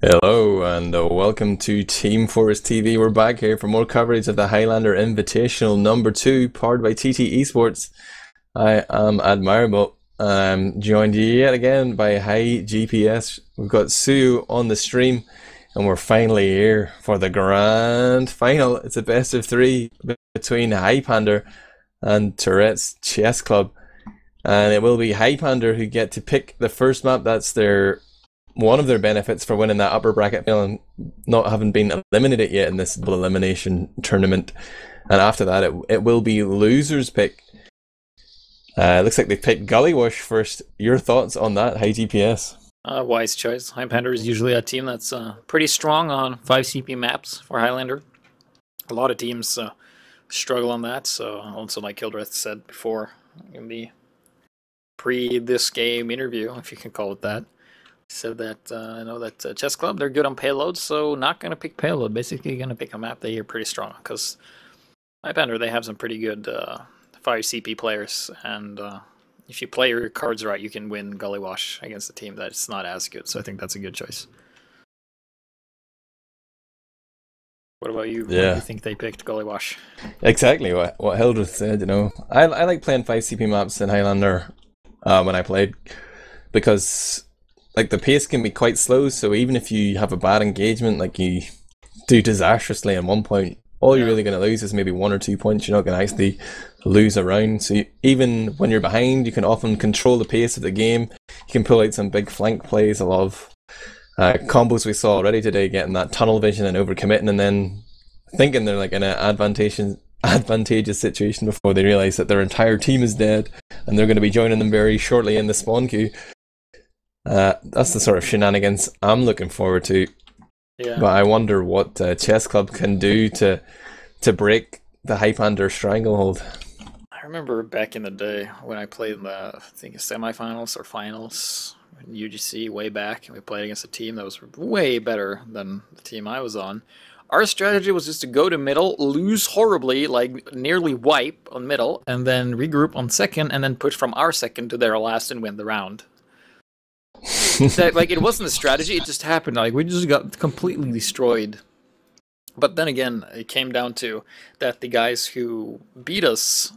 Hello and welcome to Team Fortress TV. We're back here for more coverage of the Highlander Invitational number 2, powered by TT Esports. I am Admirable. I'm joined yet again by HiGPS. We've got Suyooo on the stream, and we're finally here for the grand final. It's a best of 3 between Highpander and Tourettes Chessclub, and it will be Highpander who get to pick the first map. That's one of their benefits for winning that upper bracket final and not having been eliminated yet in this double elimination tournament. And after that, it will be losers pick. Looks like they picked Gullywash first. Your thoughts on that, HiGPS? Wise choice. Highpander is usually a team that's pretty strong on 5 CP maps for Highlander. A lot of teams struggle on that, so also like Hildreth said before in the this game interview, if you can call it that, said that I know that Chessclub, they're good on payloads, so not going to pick payload. Basically going to pick a map that you're pretty strong, because Highpander, they have some pretty good 5 CP players, and if you play your cards right, you can win Gullywash against a team that's not as good, so I think that's a good choice. What about you? Yeah. Why do you think they picked Gullywash? Exactly what Hildreth said, you know. I like playing 5 CP maps in Highlander when I played, because like the pace can be quite slow, so even if you have a bad engagement, like you do disastrously at one point, all you're really going to lose is maybe 1 or 2 points. You're not going to actually lose a round. So even when you're behind, you can often control the pace of the game. You can pull out some big flank plays. A lot of combos we saw already today, getting that tunnel vision and overcommitting, and then thinking they're like in an advantageous situation before they realize that their entire team is dead and they're going to be joining them very shortly in the spawn queue. That's the sort of shenanigans I'm looking forward to. Yeah. But I wonder what Chessclub can do to break the Highpander stranglehold. I remember back in the day when I played in the, I think, semifinals or finals in UGC way back, and we played against a team that was way better than the team I was on. Our strategy was just to go to middle, lose horribly, like nearly wipe on middle, and then regroup on second, and then push from our second to their last and win the round. Like, it wasn't a strategy, it just happened. Like, we just got completely destroyed. But then again, it came down to that the guys who beat us,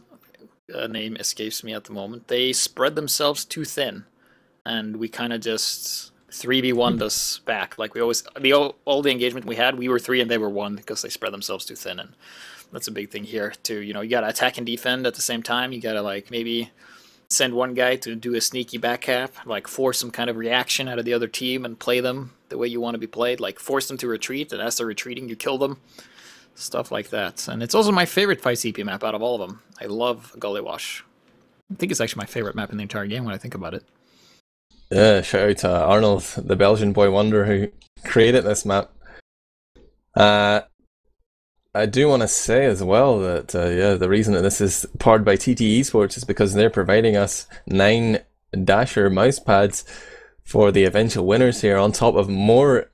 name escapes me at the moment, they spread themselves too thin, and we kind of just 3v1'd us back. Like, we always, all the engagement we had, we were 3 and they were 1 because they spread themselves too thin. And that's a big thing here too. You know, you gotta attack and defend at the same time. You gotta, like, maybe send one guy to do a sneaky back cap, like force some kind of reaction out of the other team and play them the way you want to be played, like force them to retreat, and as they're retreating, you kill them. Stuff like that. And it's also my favorite 5 CP map out of all of them. I love Gullywash. I think it's actually my favorite map in the entire game when I think about it. Yeah, shout out to Arnold, the Belgian boy wonder who created this map. I do want to say as well that yeah, the reason that this is powered by TT Esports is because they're providing us 9 Dasher mouse pads for the eventual winners here, on top of more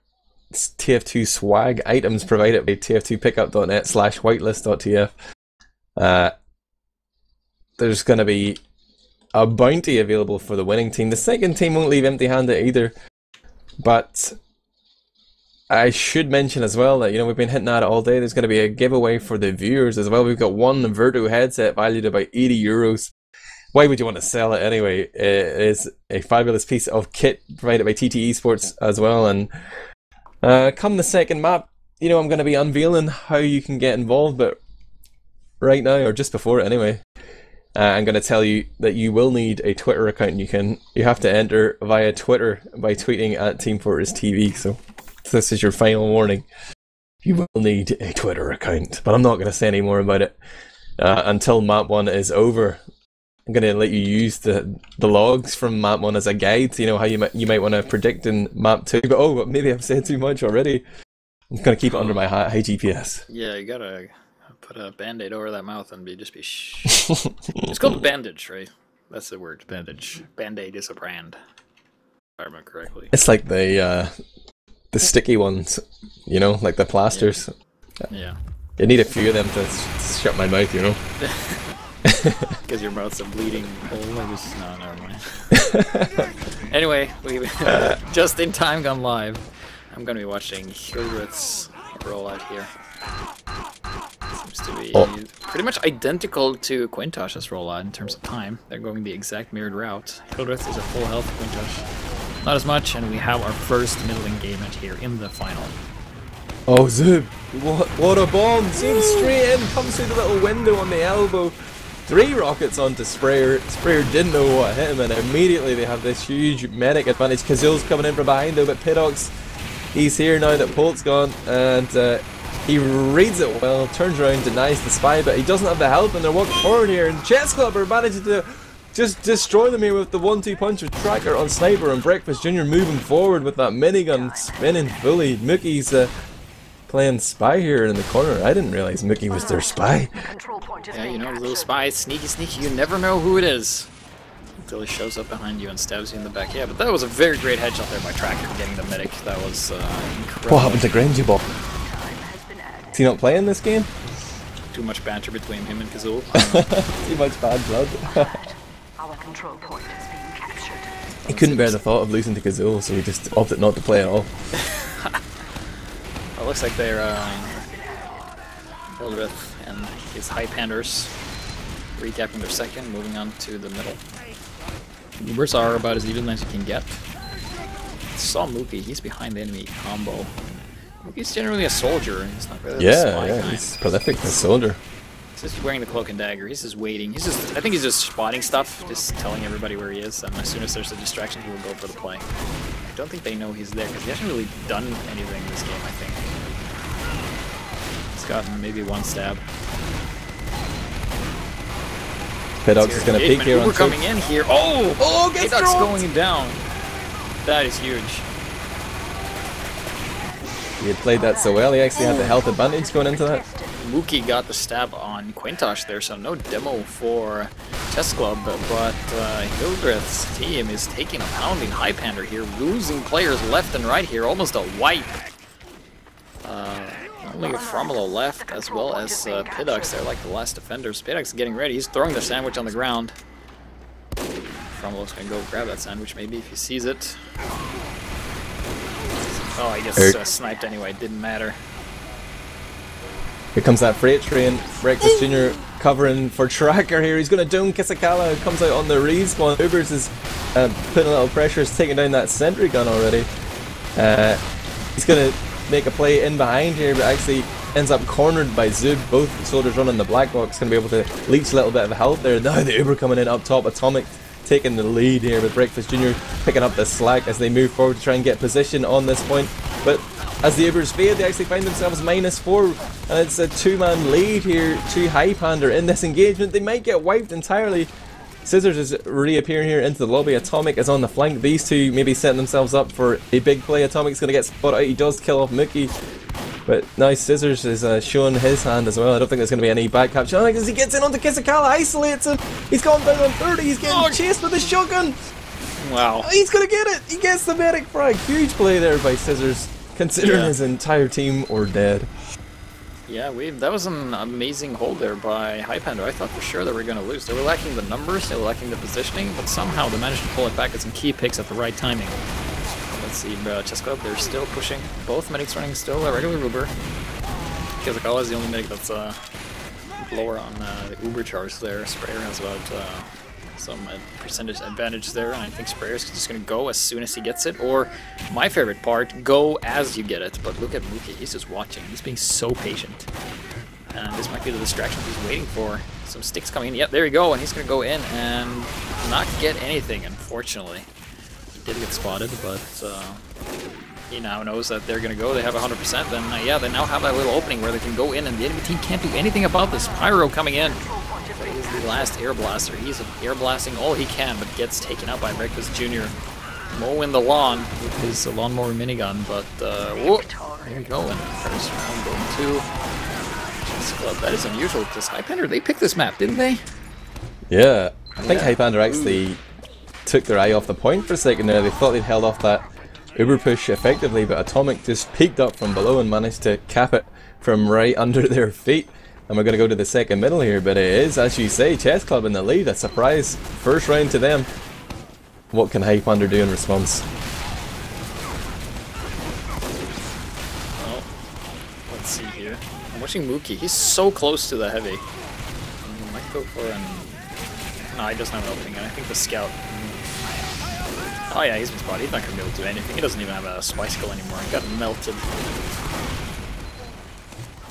TF2 swag items provided by tf2pickup.net/whitelist.tf. There's going to be a bounty available for the winning team. The second team won't leave empty-handed either, but I should mention as well that, you know, we've been hitting at it all day. There's going to be a giveaway for the viewers as well. We've got one Virtu headset valued at about €80. Why would you want to sell it anyway? It is a fabulous piece of kit provided by TT Esports as well. And come the second map, you know, I'm going to be unveiling how you can get involved. But right now, or just before it anyway, I'm going to tell you that you will need a Twitter account. You have to enter via Twitter by tweeting at teamfortress.tv. So this is your final warning. You will need a Twitter account, but I'm not going to say any more about it until map 1 is over. I'm going to let you use the logs from map 1 as a guide, you know, how you might want to predict in map 2. But maybe I've said too much already. I'm going to keep it under my HiGPS. Yeah, you gotta put a band-aid over that mouth and just be shh. It's called bandage, right? That's the word, bandage. Band-aid is a brand, if I remember correctly. It's like the sticky ones, you know, like the plasters. Yeah. You need a few of them to shut my mouth, you know. Because your mouth's a bleeding hole. No, never mind. Anyway, we just in time gone live. I'm gonna be watching Hildreth's rollout here. Seems to be pretty much identical to Quintosh's rollout in terms of time. They're going the exact mirrored route. Hildreth is at full health, Quintosh not as much, and we have our first middle engagement here in the final. Oh, Zub! What a bomb! Zoomed straight in, comes through the little window on the elbow. 3 rockets onto Sprayer. Sprayer didn't know what hit him, and immediately they have this huge medic advantage. Kazul's coming in from behind though, but Pidox, he's here now that Polt's gone, and he reads it well, turns around, denies the spy, but he doesn't have the help, and they're walking forward here, and Chessclub are managing to just destroy them here with the 1-2 punch with Tracker on Sniper, and Breakfast Jr. moving forward with that minigun, spinning fully. Mookie's playing spy here in the corner. I didn't realize Mookie was their spy. Yeah, you know, little spy, sneaky, you never know who it is until he shows up behind you and stabs you in the back. Yeah, but that was a very great headshot there by Tracker getting the medic. That was incredible. What happened to Grangy Ball? Is he not playing this game? Too much banter between him and Kazul. Too much bad blood. He couldn't bear the thought of losing to Kazul, so he just opted not to play at all. Well, it looks like they're Hildreth and his Highpanders recapping their second, moving on to the middle. Ubers are about as even as you can get. Saw Mookie, he's behind the enemy combo. Mookie's generally a soldier, and he's not really a spy kind. He's prolific as a soldier. He's just wearing the cloak and dagger, he's just waiting. I think he's just spotting stuff, just telling everybody where he is, and as soon as there's a distraction, he will go for the play. I don't think they know he's there, because he hasn't really done anything in this game, I think. He's gotten maybe 1 stab. Pidox is going to peek here on We're coming in here. Oh, gets Pidox dropped! going down. That is huge. He had played that so well, he actually had the health advantage going into that. Mookie got the stab on Quintosh there, so no demo for Chessclub, but Hildreth's team is taking a pounding. Highpander here, losing players left and right here, almost a wipe. Only Fromolo left, as well as Pidox. They're like the last defenders. Pidox is getting ready, he's throwing the sandwich on the ground. Fromolo's gonna go grab that sandwich maybe if he sees it. Oh, I guess sniped anyway, didn't matter. Here comes that freight train. Breakfast Jr. covering for Tracker here. He's going to dome Kisakala, who comes out on the respawn. Ubers is putting a little pressure, is taking down that sentry gun already. He's going to make a play in behind here, but actually ends up cornered by Zub. Both soldiers running the black box, going to be able to leech a little bit of health there. Now the Uber coming in up top. Atomic taking the lead here with Breakfast Jr. picking up the slack as they move forward to try and get position on this point. But as the Ubers fade, they actually find themselves -4, and it's a 2-man lead here to Highpander in this engagement. They might get wiped entirely. Scissors is reappearing here into the lobby. Atomic is on the flank. These two maybe setting themselves up for a big play. Atomic's going to get spot out. He does kill off Mookie, but now Scissors is showing his hand as well. I don't think there's going to be any back capture. As he gets in onto Kisakala, isolates him. He's gone down on 30. He's getting chased with a shotgun. Wow. He's going to get it. He gets the medic frag. Huge play there by Scissors, considering his entire team were dead. Yeah, that was an amazing hold there by Highpander. I thought for sure they were going to lose. They were lacking the numbers, they were lacking the positioning, but somehow they managed to pull it back with some key picks at the right timing. Let's see, Chessclub, they're still pushing. Both medics running still a regular Uber. Kisakala is the only medic that's lower on the Uber charge there. Sprayer has about some percentage advantage there, and I think Sprayer's just going to go as soon as he gets it, or my favorite part, go as you get it. But look at Mookie, he's just watching, he's being so patient, and this might be the distraction he's waiting for. Some sticks coming in, yep, there you go, and he's going to go in and not get anything, unfortunately. He did get spotted, but he now knows that they're going to go, they have 100%, then yeah, they now have that little opening where they can go in, and the enemy team can't do anything about this. Pyro coming in. He's the last air blaster. He's air blasting all he can, but gets taken out by Breakfast Jr. Mowing the lawn with his lawnmower minigun, but whoop, there you go. And first round going to Chessclub. That is unusual because Highpander, they picked this map, didn't they? Yeah, I think Highpander actually took their eye off the point for a second there. They thought they'd held off that Uber push effectively, but Atomic just peeked up from below and managed to cap it from right under their feet. And we're going to go to the second middle here, but it is, as you say, Chessclub in the lead. A surprise first round to them. What can Highpander do in response? pushing Mookie. He's so close to the heavy. Might go for an... No, he doesn't have an opening, and I think the scout... Oh yeah, he's been spotted. He's not going to be able to do anything. He doesn't even have a Spicicle anymore. He got melted.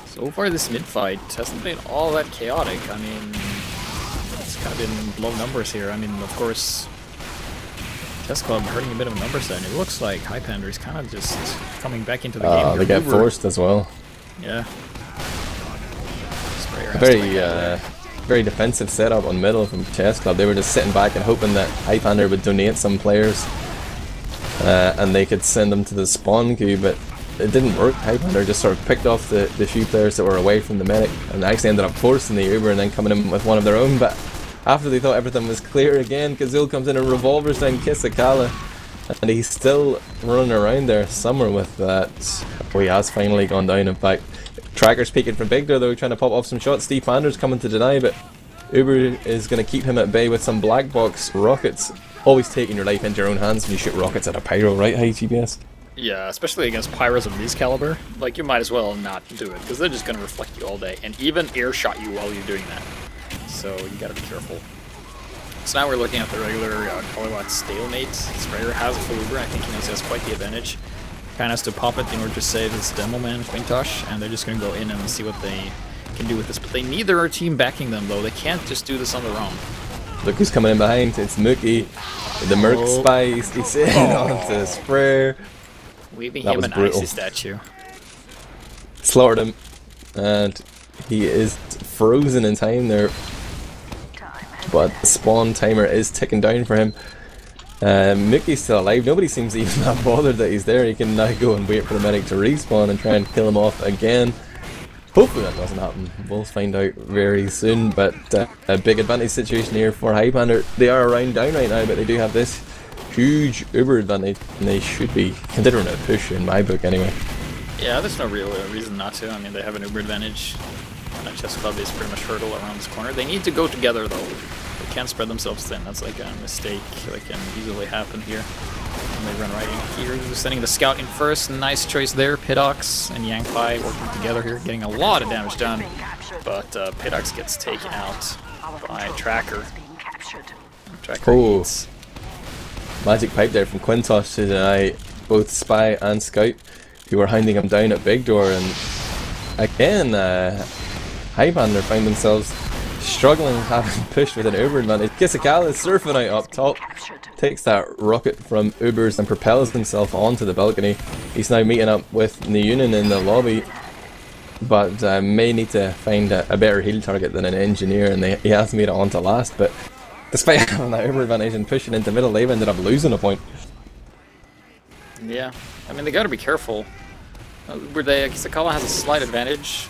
So far this mid-fight hasn't been all that chaotic. I mean, it's kind of been low numbers here. I mean, of course, Chessclub hurting a bit of numbers there, and it looks like Highpander is kind of just coming back into the game. They get forced as well. Yeah. Very defensive setup on middle from Chessclub. They were just sitting back and hoping that Highpander would donate some players and they could send them to the spawn queue, but it didn't work. Highpander just sort of picked off the few players that were away from the medic and actually ended up forcing the Uber and then coming in with one of their own. But after they thought everything was clear again, Kazul comes in and revolvers down Kisakala, and he's still running around there somewhere with that. Oh, he has finally gone down. In fact, Tracker's peeking from Big Door though, trying to pop off some shots. Steve Pander's coming to deny, but Uber is going to keep him at bay with some black box rockets. Always taking your life into your own hands when you shoot rockets at a pyro, right, HiGPS? Yeah, especially against pyros of this caliber. Like, you might as well not do it, because they're just going to reflect you all day, and even air shot you while you're doing that. So you got to be careful. So now we're looking at the regular Gullywash stalemate. Sprayer has a full Uber. I think he knows he has quite the advantage. Kind of has to pop it in order to save his demo man, Quintosh, and they're just going to go in and see what they can do with this. But they need their team backing them, though. They can't just do this on their own. Look who's coming in behind. It's Mookie. The Merc Spice. He's in onto the sprayer. Leaving him an icy statue. Slaughtered him. And he is frozen in time there. But the spawn timer is ticking down for him. Mookie's still alive. Nobody seems even that bothered that he's there. He can now go and wait for the medic to respawn and try and kill him off again. Hopefully that doesn't happen. We'll find out very soon. But a big advantage situation here for Highpander. They are a round down right now, but they do have this huge Uber advantage, and they should be considering a push in my book anyway. Yeah, there's no real reason not to. I mean, they have an Uber advantage. Chessclub is pretty much hurdle around this corner. They need to go together though. They can't spread themselves thin. That's like a mistake that can easily happen here. And they run right in here. They're sending the scout in first. Nice choice there. Pidox and Yangpai working together here, getting a lot of damage done. But Pidox gets taken out by Tracker. Tracker eats. Magic pipe there from Quintosh to deny both Spy and Scout, who were hounding him down at Big Door, and again Highpander find themselves struggling, having pushed with an Uber advantage. Kisakala is surfing out up top, takes that rocket from Ubers and propels himself onto the balcony. He's now meeting up with Niyunin in the lobby, but may need to find a better heal target than an engineer, and he has made it onto last, but despite having that Uber advantage and pushing into middle, they've ended up losing a point. Yeah, I mean, they gotta be careful. Kisakala has a slight advantage,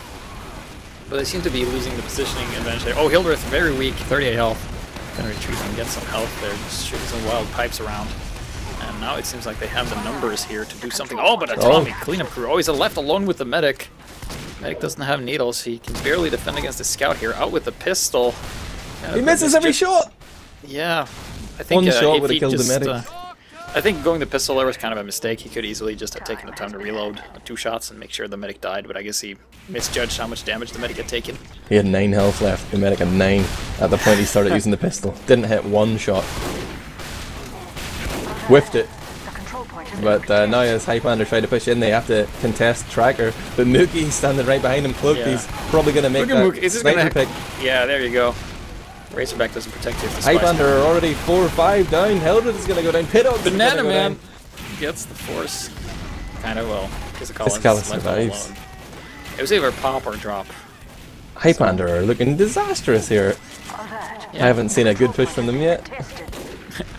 but they seem to be losing the positioning advantage there. Oh, Hildreth, very weak, 38 health. Gonna retreat and get some health there, just shooting some wild pipes around. And now it seems like they have the numbers here to do something. Oh, but Atomic cleanup crew. Oh, he's left alone with the medic. Medic doesn't have needles. He can barely defend against the scout here. Out with the pistol. He misses every shot! Yeah. I think one shot would have killed the medic. I think going the pistol there was kind of a mistake. He could easily just have taken the time to reload 2 shots and make sure the medic died, but I guess he misjudged how much damage the medic had taken. He had 9 health left, the medic had 9 at the point he started using the pistol. Didn't hit 1 shot. Whiffed it. But now as Highpander try to push in, they have to contest Tracker. But Mookie's standing right behind him, cloaked. Yeah. He's probably going to make that sniper pick. Yeah, there you go. Razorback doesn't protect you. Highpander are already 4 or 5 down. Hildreth is going to go down. Pidox Banana Man gets the force. Kind of well. Kisakala survives. It was either pop or drop. Highpander are looking disastrous here. Yeah. I haven't seen a good push from them yet.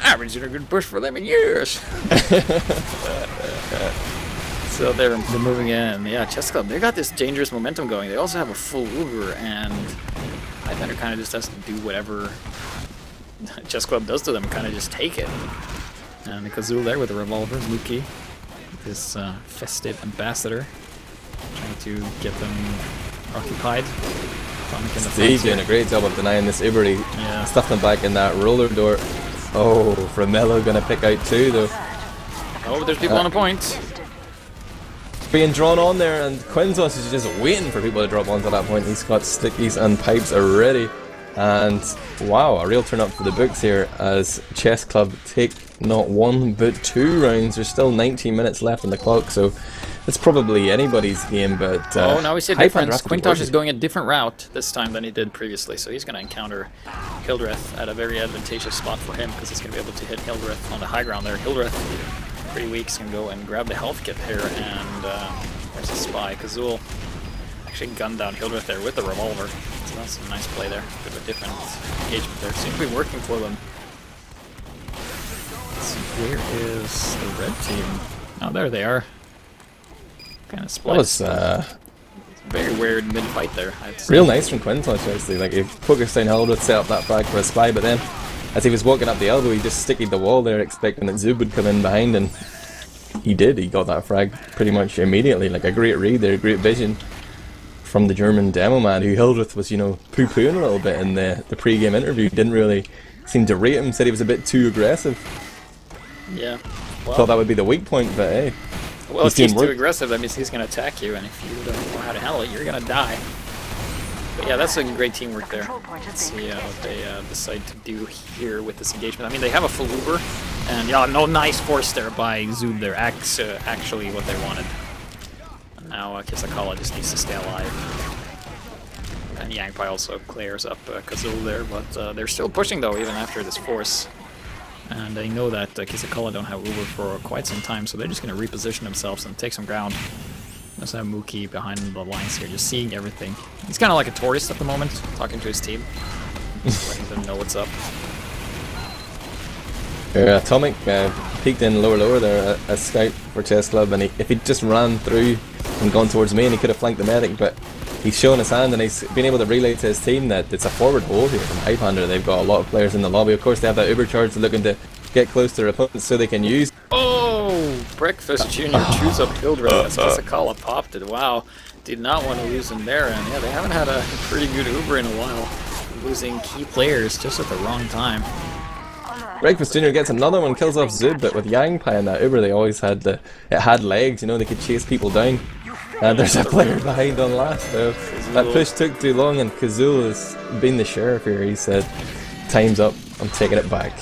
I haven't seen a good push for them in years. So they're moving in. Yeah, Chessclub, they got this dangerous momentum going. They also have a full Uber, and Highpander kind of just has to do whatever Chessclub does to them, kind of just take it. And the Kazul there with a revolver, Mookie, this festive ambassador, trying to get them occupied. He's doing a great job of denying this Uber. He stuffed them back in that roller door. Oh, Framello gonna pick out 2 though. Oh, there's people on a point. being drawn on there, and Quintos is just waiting for people to drop onto that point. He's got stickies and pipes already. And wow, a real turn up for the books here as Chessclub take not 1 but 2 rounds. There's still 19 minutes left on the clock, so it's probably anybody's game. But oh, now we see a difference. Quintos is going a different route this time than he did previously, so he's going to encounter Hildreth at a very advantageous spot for him because he's going to be able to hit Hildreth on the high ground there. Hildreth, pretty weak, so can go and grab the health kit here, and there's a spy. Kazul actually gunned down Hildreth there with the revolver. So that's a nice play there. Bit of a different engagement there. Seems to be working for them. Let's see, where is the red team? Oh, there they are. Kind of split. That was very weird mid-fight there. real nice from Quintos, actually. Like, he focused down Hildreth, set up that frag for a spy, but then as he was walking up the elbow, he just stickied the wall there, expecting that Zub would come in behind, and he did. He got that frag pretty much immediately. Like, a great read there, great vision from the German demo man, who Hildreth was, you know, poo-pooing a little bit in the pre-game interview. Didn't really seem to rate him, said he was a bit too aggressive. Yeah. Well, thought that would be the weak point, but hey. Well, if he's too aggressive, that means he's going to attack you, and if you don't know how to handle it, you're going to die. But yeah, that's some great teamwork there. Let's see what they decide to do here with this engagement. I mean, they have a full Uber, and yeah, no nice force there by Zub there. Actually what they wanted. And now Kisakala just needs to stay alive. And Yangpai also clears up Kazul there, but they're still pushing though, even after this force. And they know that Kisakala don't have Uber for quite some time, so they're just going to reposition themselves and take some ground. Let's have Mookie behind the lines here, just seeing everything. He's kind of like a tourist at the moment, talking to his team. Just letting them know what's up. Atomic peeked in lower there as scout for Chessclub, and if he'd just ran through and gone towards me, and he could have flanked the medic, but he's shown his hand and he's been able to relay to his team that it's a forward hold here from Highpander. They've got a lot of players in the lobby. Of course, they have that Uber charge looking to get close to their opponents so they can use. Oh! Breakfast Jr. chews up Hildreth as Kisakala popped it. Wow. Did not want to lose him there, and yeah, they haven't had a pretty good Uber in a while. Losing key players just at the wrong time. Breakfast Jr. gets another one, kills off Zub, but with Yangpai and that Uber, they always had it had legs, you know, they could chase people down. And there's a player behind on last though. That push took too long, and Kazul has been the sheriff here. He said, time's up, I'm taking it back.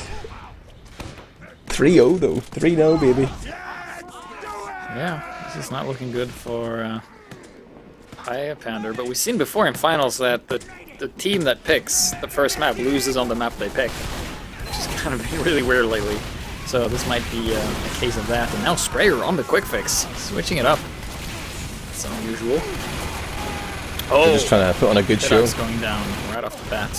3-0 though, 3-0 baby. Yeah, this is not looking good for Highpander, but we've seen before in finals that the team that picks the first map loses on the map they pick. Which is kind of been really weird lately. So this might be a case of that. And now Sprayer on the quick fix, switching it up. It's unusual. Oh, they're just trying to put on a good show. Going down right off the bat.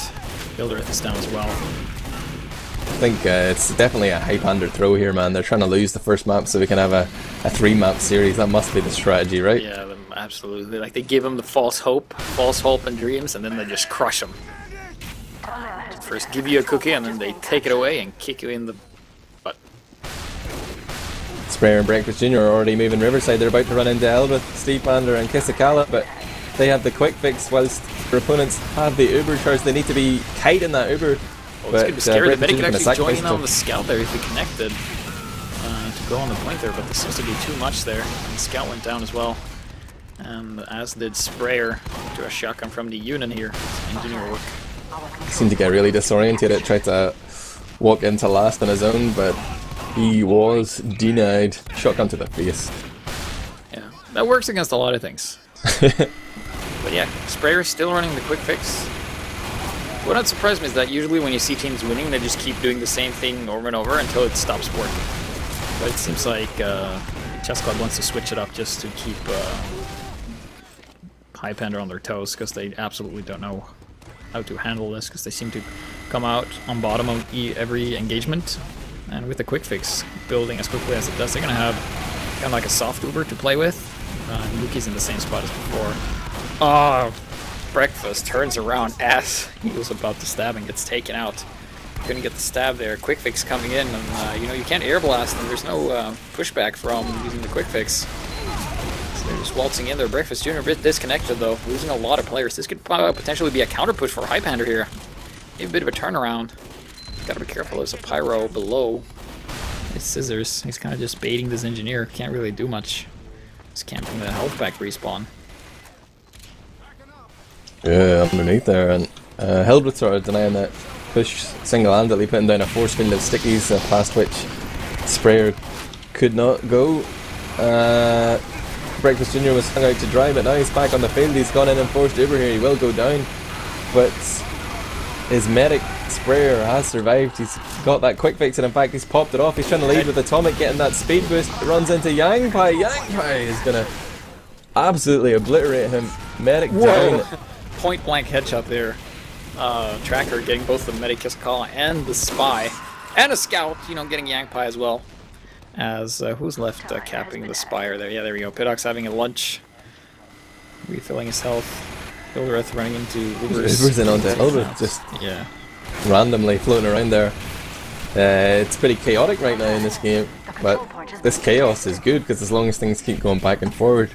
Hildreth is down as well. I think it's definitely a Highpander throw here, man. They're trying to lose the first map so we can have a 3-map series. That must be the strategy, right? Yeah, absolutely. Like, they give them the false hope and dreams, and then they just crush them. First give you a cookie, and then they take it away and kick you in the butt. Sprayer and Breakfast Jr. are already moving Riverside. They're about to run into Elbeth, Steepander and Kisakala, but they have the quick fix whilst their opponents have the Uber charge. They need to be kite in that Uber. Oh, it's going to be scary. The medic could actually join in on the scout there if he connected to go on the point there, but there seems to be too much there. And the scout went down as well. And as did Sprayer to a shotgun from the Union here. Engineer work. He seemed to get really disoriented, tried to walk into last on his own, but he was denied. Shotgun to the face. Yeah, that works against a lot of things. But yeah, Sprayer's still running the quick fix. What not surprised me is that usually when you see teams winning, they just keep doing the same thing over and over until it stops working. But it seems like Chessclub wants to switch it up just to keep Highpander on their toes, because they absolutely don't know how to handle this, because they seem to come out on bottom of every engagement. And with the quick fix building as quickly as it does, they're going to have kind of like a soft Uber to play with. Mookie's in the same spot as before. Oh, Breakfast turns around as he was about to stab and gets taken out. Couldn't get the stab there. Quick fix coming in, and you know, you can't air blast, and there's no pushback from using the quick fix. So they're just waltzing in there. Breakfast Jr. a bit disconnected though, losing a lot of players. This could potentially be a counter push for Highpander here. Maybe a bit of a turnaround. Gotta be careful, there's a pyro below his scissors. He's kind of just baiting this engineer, can't really do much. Just camping the health pack respawn. Yeah, underneath there, and Hildreth sort of denying that push single-handedly, putting down a force field of stickies past which Sprayer could not go. Breakfast Jr. was hung out to dry, but now he's back on the field. He's gone in and forced Uber here. He will go down, but his medic Sprayer has survived. He's got that quick fix, and in fact he's popped it off. He's trying to lead with Atomic, getting that speed boost. Runs into Yangpai. Yangpai is gonna absolutely obliterate him. Medic down. Point blank headshot there. Tracker getting both the medic call and the spy, and a scout. You know, getting Yangpai as well. As who's left capping the spire there? Yeah, there we go. Pidox having a lunch, refilling his health. Hildreth running into Uber's in onto Hildreth, just randomly floating around there. It's pretty chaotic right now in this game, but this chaos is good because as long as things keep going back and forward,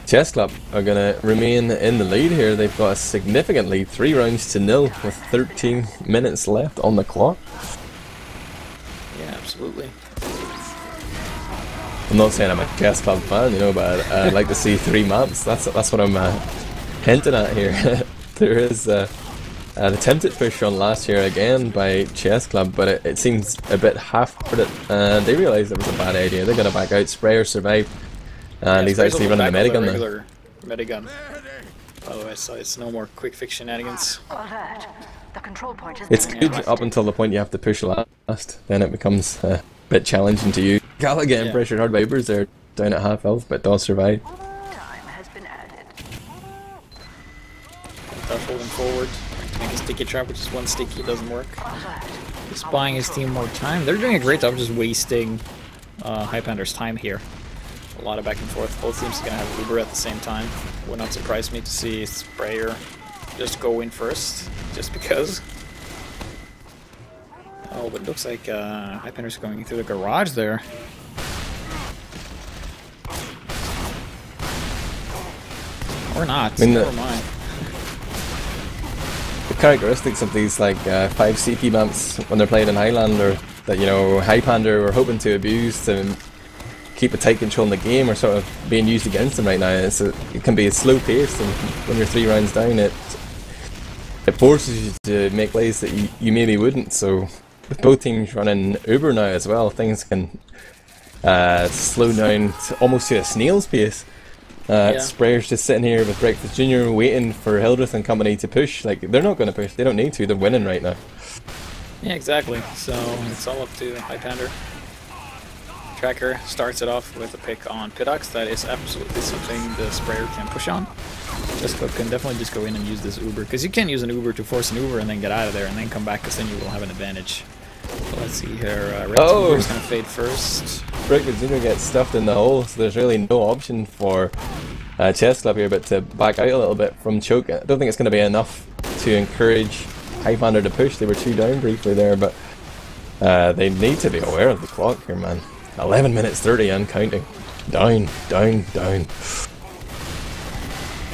Chessclub are going to remain in the lead here. They've got a significant lead, 3 rounds to 0 with 13 minutes left on the clock. Yeah, absolutely. I'm not saying I'm a Chessclub fan, you know, but I'd like to see 3 maps. That's what I'm hinting at here. There is the attempted push on last year again by Chessclub, but it seems a bit half-hearted. They realised it was a bad idea. They're going to back out. Sprayer survived, and he's actually running a medigun there. Medigun. By the way, so it's no more quick fix shenanigans. It's good up until the point you have to push last. Then it becomes a bit challenging to you. Gala getting pressured hard by Ubers there, down at half health, but does survive. Tough holding forward, trying to make a sticky trap, which is one sticky, doesn't work. Just buying his team more time. They're doing a great job just wasting Highpander's time here. A lot of back and forth. Both teams are going to have Uber at the same time. Would not surprise me to see Sprayer just go in first, just because. Oh, but it looks like Highpander's going through the garage there. Or not. Never mind. The characteristics of these like 5 CP maps when they're played in Highlander that, you know, Highpander were hoping to abuse to keep a tight control in the game are sort of being used against them right now. It can be a slow pace, and when you're 3 rounds down, it forces you to make plays that you maybe wouldn't. So with both teams running Uber now as well, things can slow down almost to a snail's pace. Sprayer's just sitting here with Breakfast Jr. waiting for Hildreth and company to push. Like, they're not going to push, they don't need to, they're winning right now. Yeah, exactly. So it's all up to Highpander. Tracker starts it off with a pick on Pidox. That is absolutely something the Sprayer can push on. Chessclub can definitely just go in and use this Uber, because you can use an Uber to force an Uber and then get out of there and then come back, because then you will have an advantage. So let's see here. Red Uber is going to fade first. Breakfast Jr. gets stuffed in the hole, so there's really no option for Chessclub here but to back out a little bit from choke. I don't think it's going to be enough to encourage Highpander to push. They were 2 down briefly there, but they need to be aware of the clock here, man. 11 minutes 30 and counting. Down, down, down.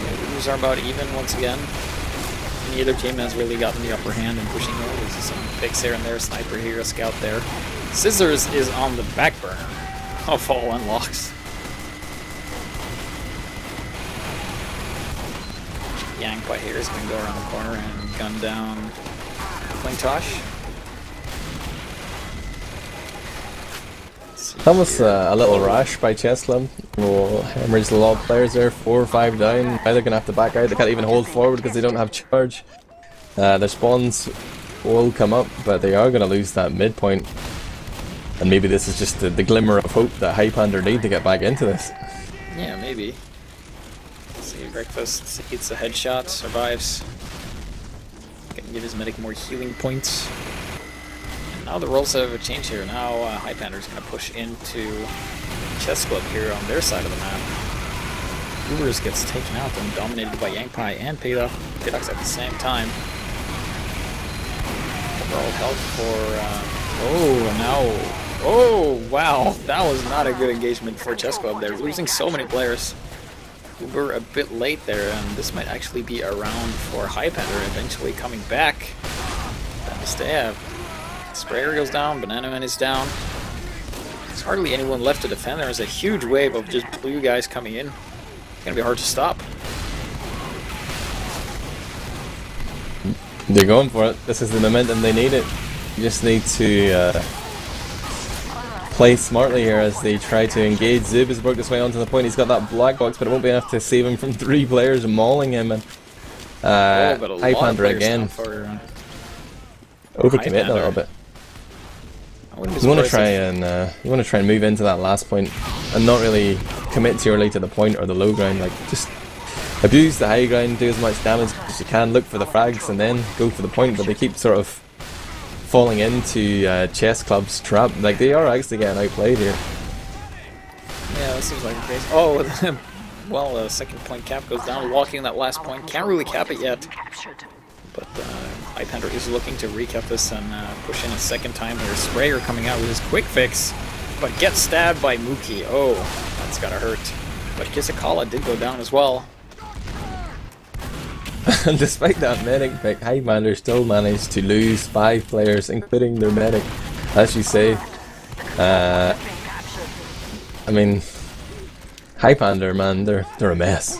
Ubers are about even once again. Neither team has really gotten the upper hand in pushing here. There's some picks here and there, sniper here, a scout there. Scissors is on the back burner of all unlocks. Yangpai here is going to go around the corner and gun down Flintosh. That was a little rash by Chessclub. We'll hemorrhage a lot of players there, 4 or 5 down. Now they're going to have to back out. They can't even hold forward because they don't have charge. Their spawns will come up, but they are going to lose that midpoint. And maybe this is just the glimmer of hope that Highpander need to get back into this. Yeah, maybe. Let's see, Breakfast eats a headshot, survives. Can give his medic more healing points. Now the roles have changed here. Now Highpander is going to push into Chessclub here on their side of the map. Ubers gets taken out and dominated by Yangpai and Pidox at the same time. Overall health for... Oh, wow. That was not a good engagement for Chessclub. They're losing so many players. Uber a bit late there, and this might actually be a round for Highpander eventually coming back. That mistake. Sprayer goes down, Banana Man is down. There's hardly anyone left to defend. There's a huge wave of just blue guys coming in. It's gonna be hard to stop. They're going for it. This is the momentum they need it. You just need to play smartly here as they try to engage. Zub has worked his way onto the point. He's got that black box, but it won't be enough to save him from 3 players mauling him. And Highpander again. Overcommit a little bit. You want to try and move into that last point and not really commit too early to the point or the low ground. Like, just abuse the high ground, do as much damage as you can, look for the frags, and then go for the point. But they keep sort of falling into Chessclub's trap. Like, they are actually getting outplayed here. Yeah, that seems like the case. Oh, well, second point cap goes down. Walking that last point, can't really cap it yet. But Highpander is looking to recap this and push in a second time here. Sprayer coming out with his quick fix, but gets stabbed by Mookie. Oh, that's gotta hurt. But Kisakala did go down as well. And despite that medic pick, Highpander still managed to lose 5 players, including their medic, as you say. I mean, Highpander, man, they're a mess.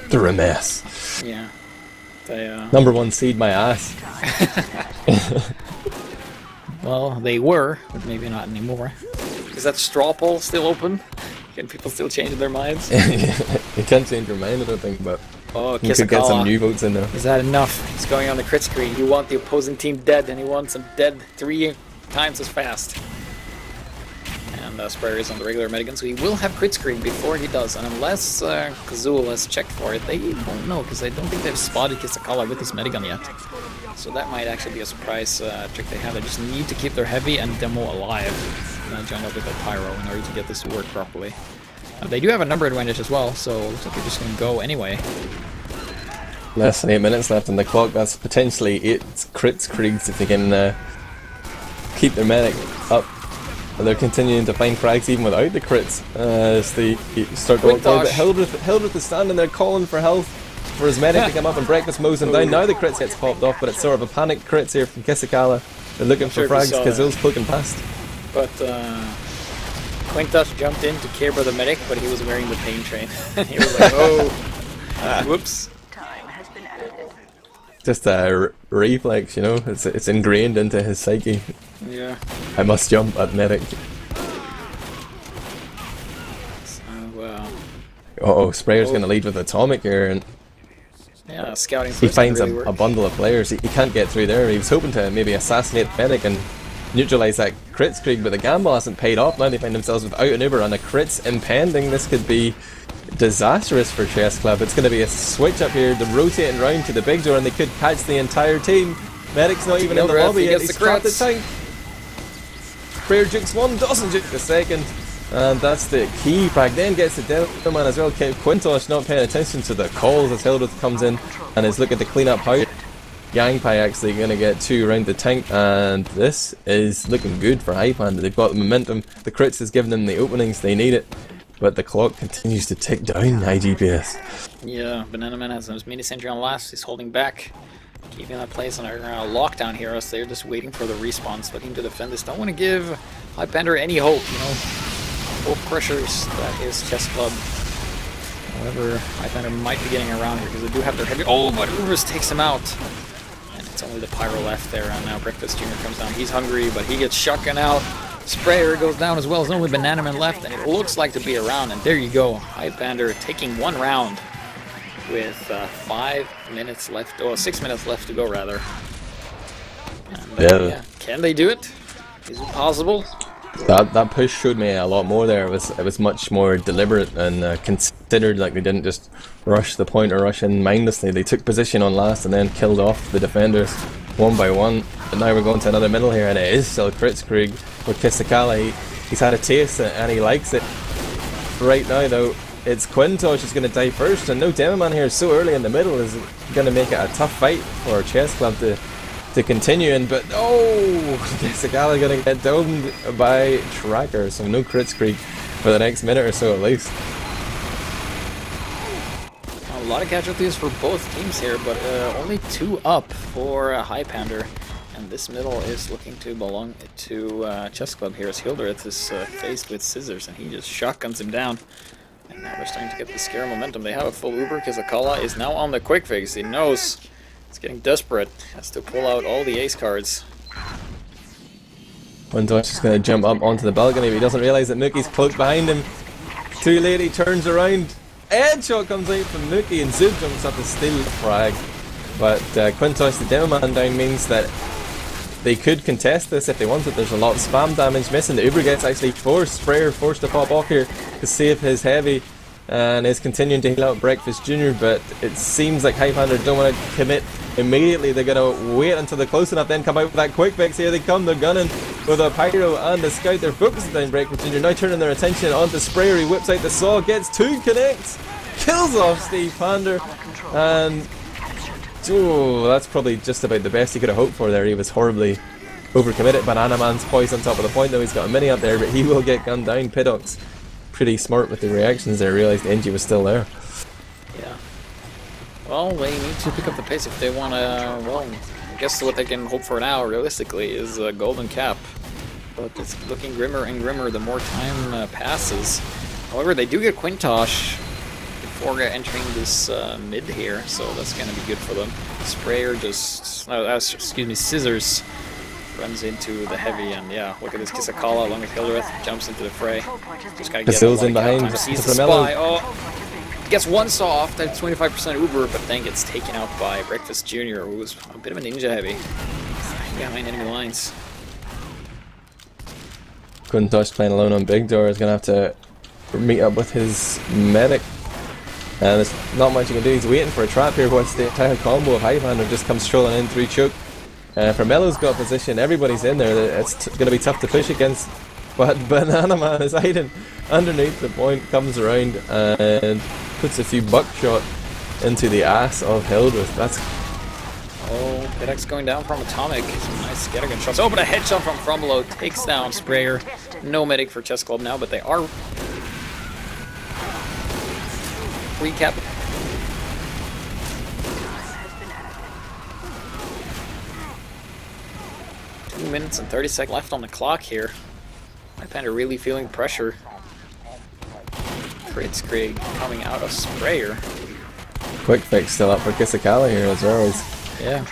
They're a mess. Yeah. They, Number 1 seed my ass. Well, they were, but maybe not anymore. Is that straw poll still open? Can people still change their minds? You can't change your mind, I don't think, but oh, you could get some new votes in there. Is that enough? He's going on the crit screen. You want the opposing team dead, and he wants them dead 3 times as fast. And Sprayer is on the regular Medigan, so he will have crit screen before he does. And unless Kazul has checked for it, they won't know, because I don't think they've spotted Kisakala with his Medigun yet. So that might actually be a surprise trick they have. They just need to keep their heavy and demo alive. And join up with their pyro in order to get this to work properly. They do have a number advantage as well, so it looks like they're just going to go anyway. Less than 8 minutes left on the clock. That's potentially 8 crits Kriegs if they can keep their medic up. They're continuing to find frags even without the crits as they start to walk down. But Hildreth is standing there calling for health for his medic to come up and breakfast mows him down. Now the crits gets popped off, but it's sort of a panic crits here from Kisakala. They're looking for frags. Kazul's poking past. But Quintus jumped in to care for the medic, but he was wearing the pain train. He was like, oh, whoops. Just a reflex, you know, it's ingrained into his psyche. Yeah. I must jump at medic. So, wow. Uh-oh, Sprayer's going to lead with Atomic here, and yeah, scouting. He finds really a bundle of players. He can't get through there. He was hoping to maybe assassinate medic and neutralise that crits Krieg, but the gamble hasn't paid off. Now they find themselves without an Uber and a crits impending. This could be disastrous for Chessclub. It's going to be a switch up here, the rotating round to the big door, and they could catch the entire team. Medic's not even in the lobby yet. He's trapped the tank. Sprayer jukes one, doesn't juke the second, and that's the key. Frag then gets the Devilman as well. Quintosh not paying attention to the calls as Hildreth comes in and is looking to clean up how. Yangpai actually going to get 2 around the tank, and this is looking good for Highpander. They've got the momentum. The crits is giving them the openings they need it. But the clock continues to tick down, HiGPS. Yeah, Banana Man has his mini sentry on last. He's holding back, keeping that place on our lockdown here. So they're just waiting for the respawns, looking to defend this. Don't want to give Highpander any hope, you know. Hope crushers, that is Chessclub. However, Highpander might be getting around here because they do have their heavy. Oh, but Ubers takes him out. And it's only the Pyro left there, and now Breakfast Jr. comes down. He's hungry, but he gets shotgun out. Sprayer goes down as well. There's only Banana Man left, and it looks like to be a round. And there you go, Highpander taking 1 round with 5 minutes left, or 6 minutes left to go rather. And, yeah. Can they do it? Is it possible? That push showed me a lot more there. It was much more deliberate and considered. Like, they didn't just rush the point or rush in mindlessly. They took position on last and then killed off the defenders one by one. But now we're going to another middle here, and it is still Crits Krieg with Kisakala. He's had a taste and he likes it. Right now though, it's Quintosh is going to die first, and no Demoman here so early in the middle is going to make it a tough fight for Chessclub to continue in. But oh, Kisakala going to get domed by Tracker, so no Crits Krieg for the next minute or so at least. A lot of casualties for both teams here, but only 2 up for Highpander. And this middle is looking to belong to Chessclub here as Hildreth is faced with scissors, and he just shotguns him down. And now they're starting to get the scare momentum. They have a full Uber. Kizakala is now on the quick fix. He knows it's getting desperate. Has to pull out all the ace cards. Quintosh is going to jump up onto the balcony, but he doesn't realise that Mookie's cloaked behind him. Too late, he turns around. Headshot comes out from Mookie, and Zub jumps up to steal the frag. But Quintosh, the demo man down, means that they could contest this if they wanted. There's a lot of spam damage missing. The Uber gets actually forced, Sprayer forced to pop off here to save his heavy, and is continuing to heal out Breakfast Jr., but it seems like Highpander don't want to commit immediately. They're going to wait until they're close enough, then come out with that quick fix. Here they come, they're gunning with a Pyro and a Scout. They're focusing down Breakfast Jr., now turning their attention onto Sprayer. He whips out the saw, gets 2 connects, kills off Steve Pander, and oh, that's probably just about the best he could have hoped for there. He was horribly overcommitted. Banana Man's poised on top of the point though. He's got a mini up there, but he will get gunned down. Piddock's pretty smart with the reactions there. Realised Engie was still there. Yeah. Well, they need to pick up the pace if they want to. Well, I guess what they can hope for now, realistically, is a golden cap. But it's looking grimmer and grimmer the more time passes. However, they do get Quintosh before entering this mid here, so that's going to be good for them. Sprayer just, excuse me, Scissors runs into the heavy, and yeah, look at this Kizakala along with Hildreth, jumps into the fray. Just gotta get in behind. Sees the spy. Oh, gets one saw off, that's 25% Uber, but then gets taken out by Breakfast Jr., who was a bit of a ninja heavy behind enemy lines. Quintosh playing alone on Big Door is going to have to meet up with his medic. And there's not much you can do. He's waiting for a trap here once the entire combo of Highpander just comes strolling in through choke. Formello's got position, everybo's in there. It's going to be tough to push against. But Banana Man is hiding underneath the point, comes around and puts a few buckshot into the ass of Hildreth. That's. Oh, Piddock's going down from Atomic. Some nice scattergun shots. Oh, but a headshot from Fromelo takes down Sprayer. No medic for Chessclub now, but they are. Recap. 2 minutes and 30 seconds left on the clock here. Highpander really feeling pressure. Crits Craig coming out of Sprayer. Quick fix still up for Kizakala here as well. Yeah.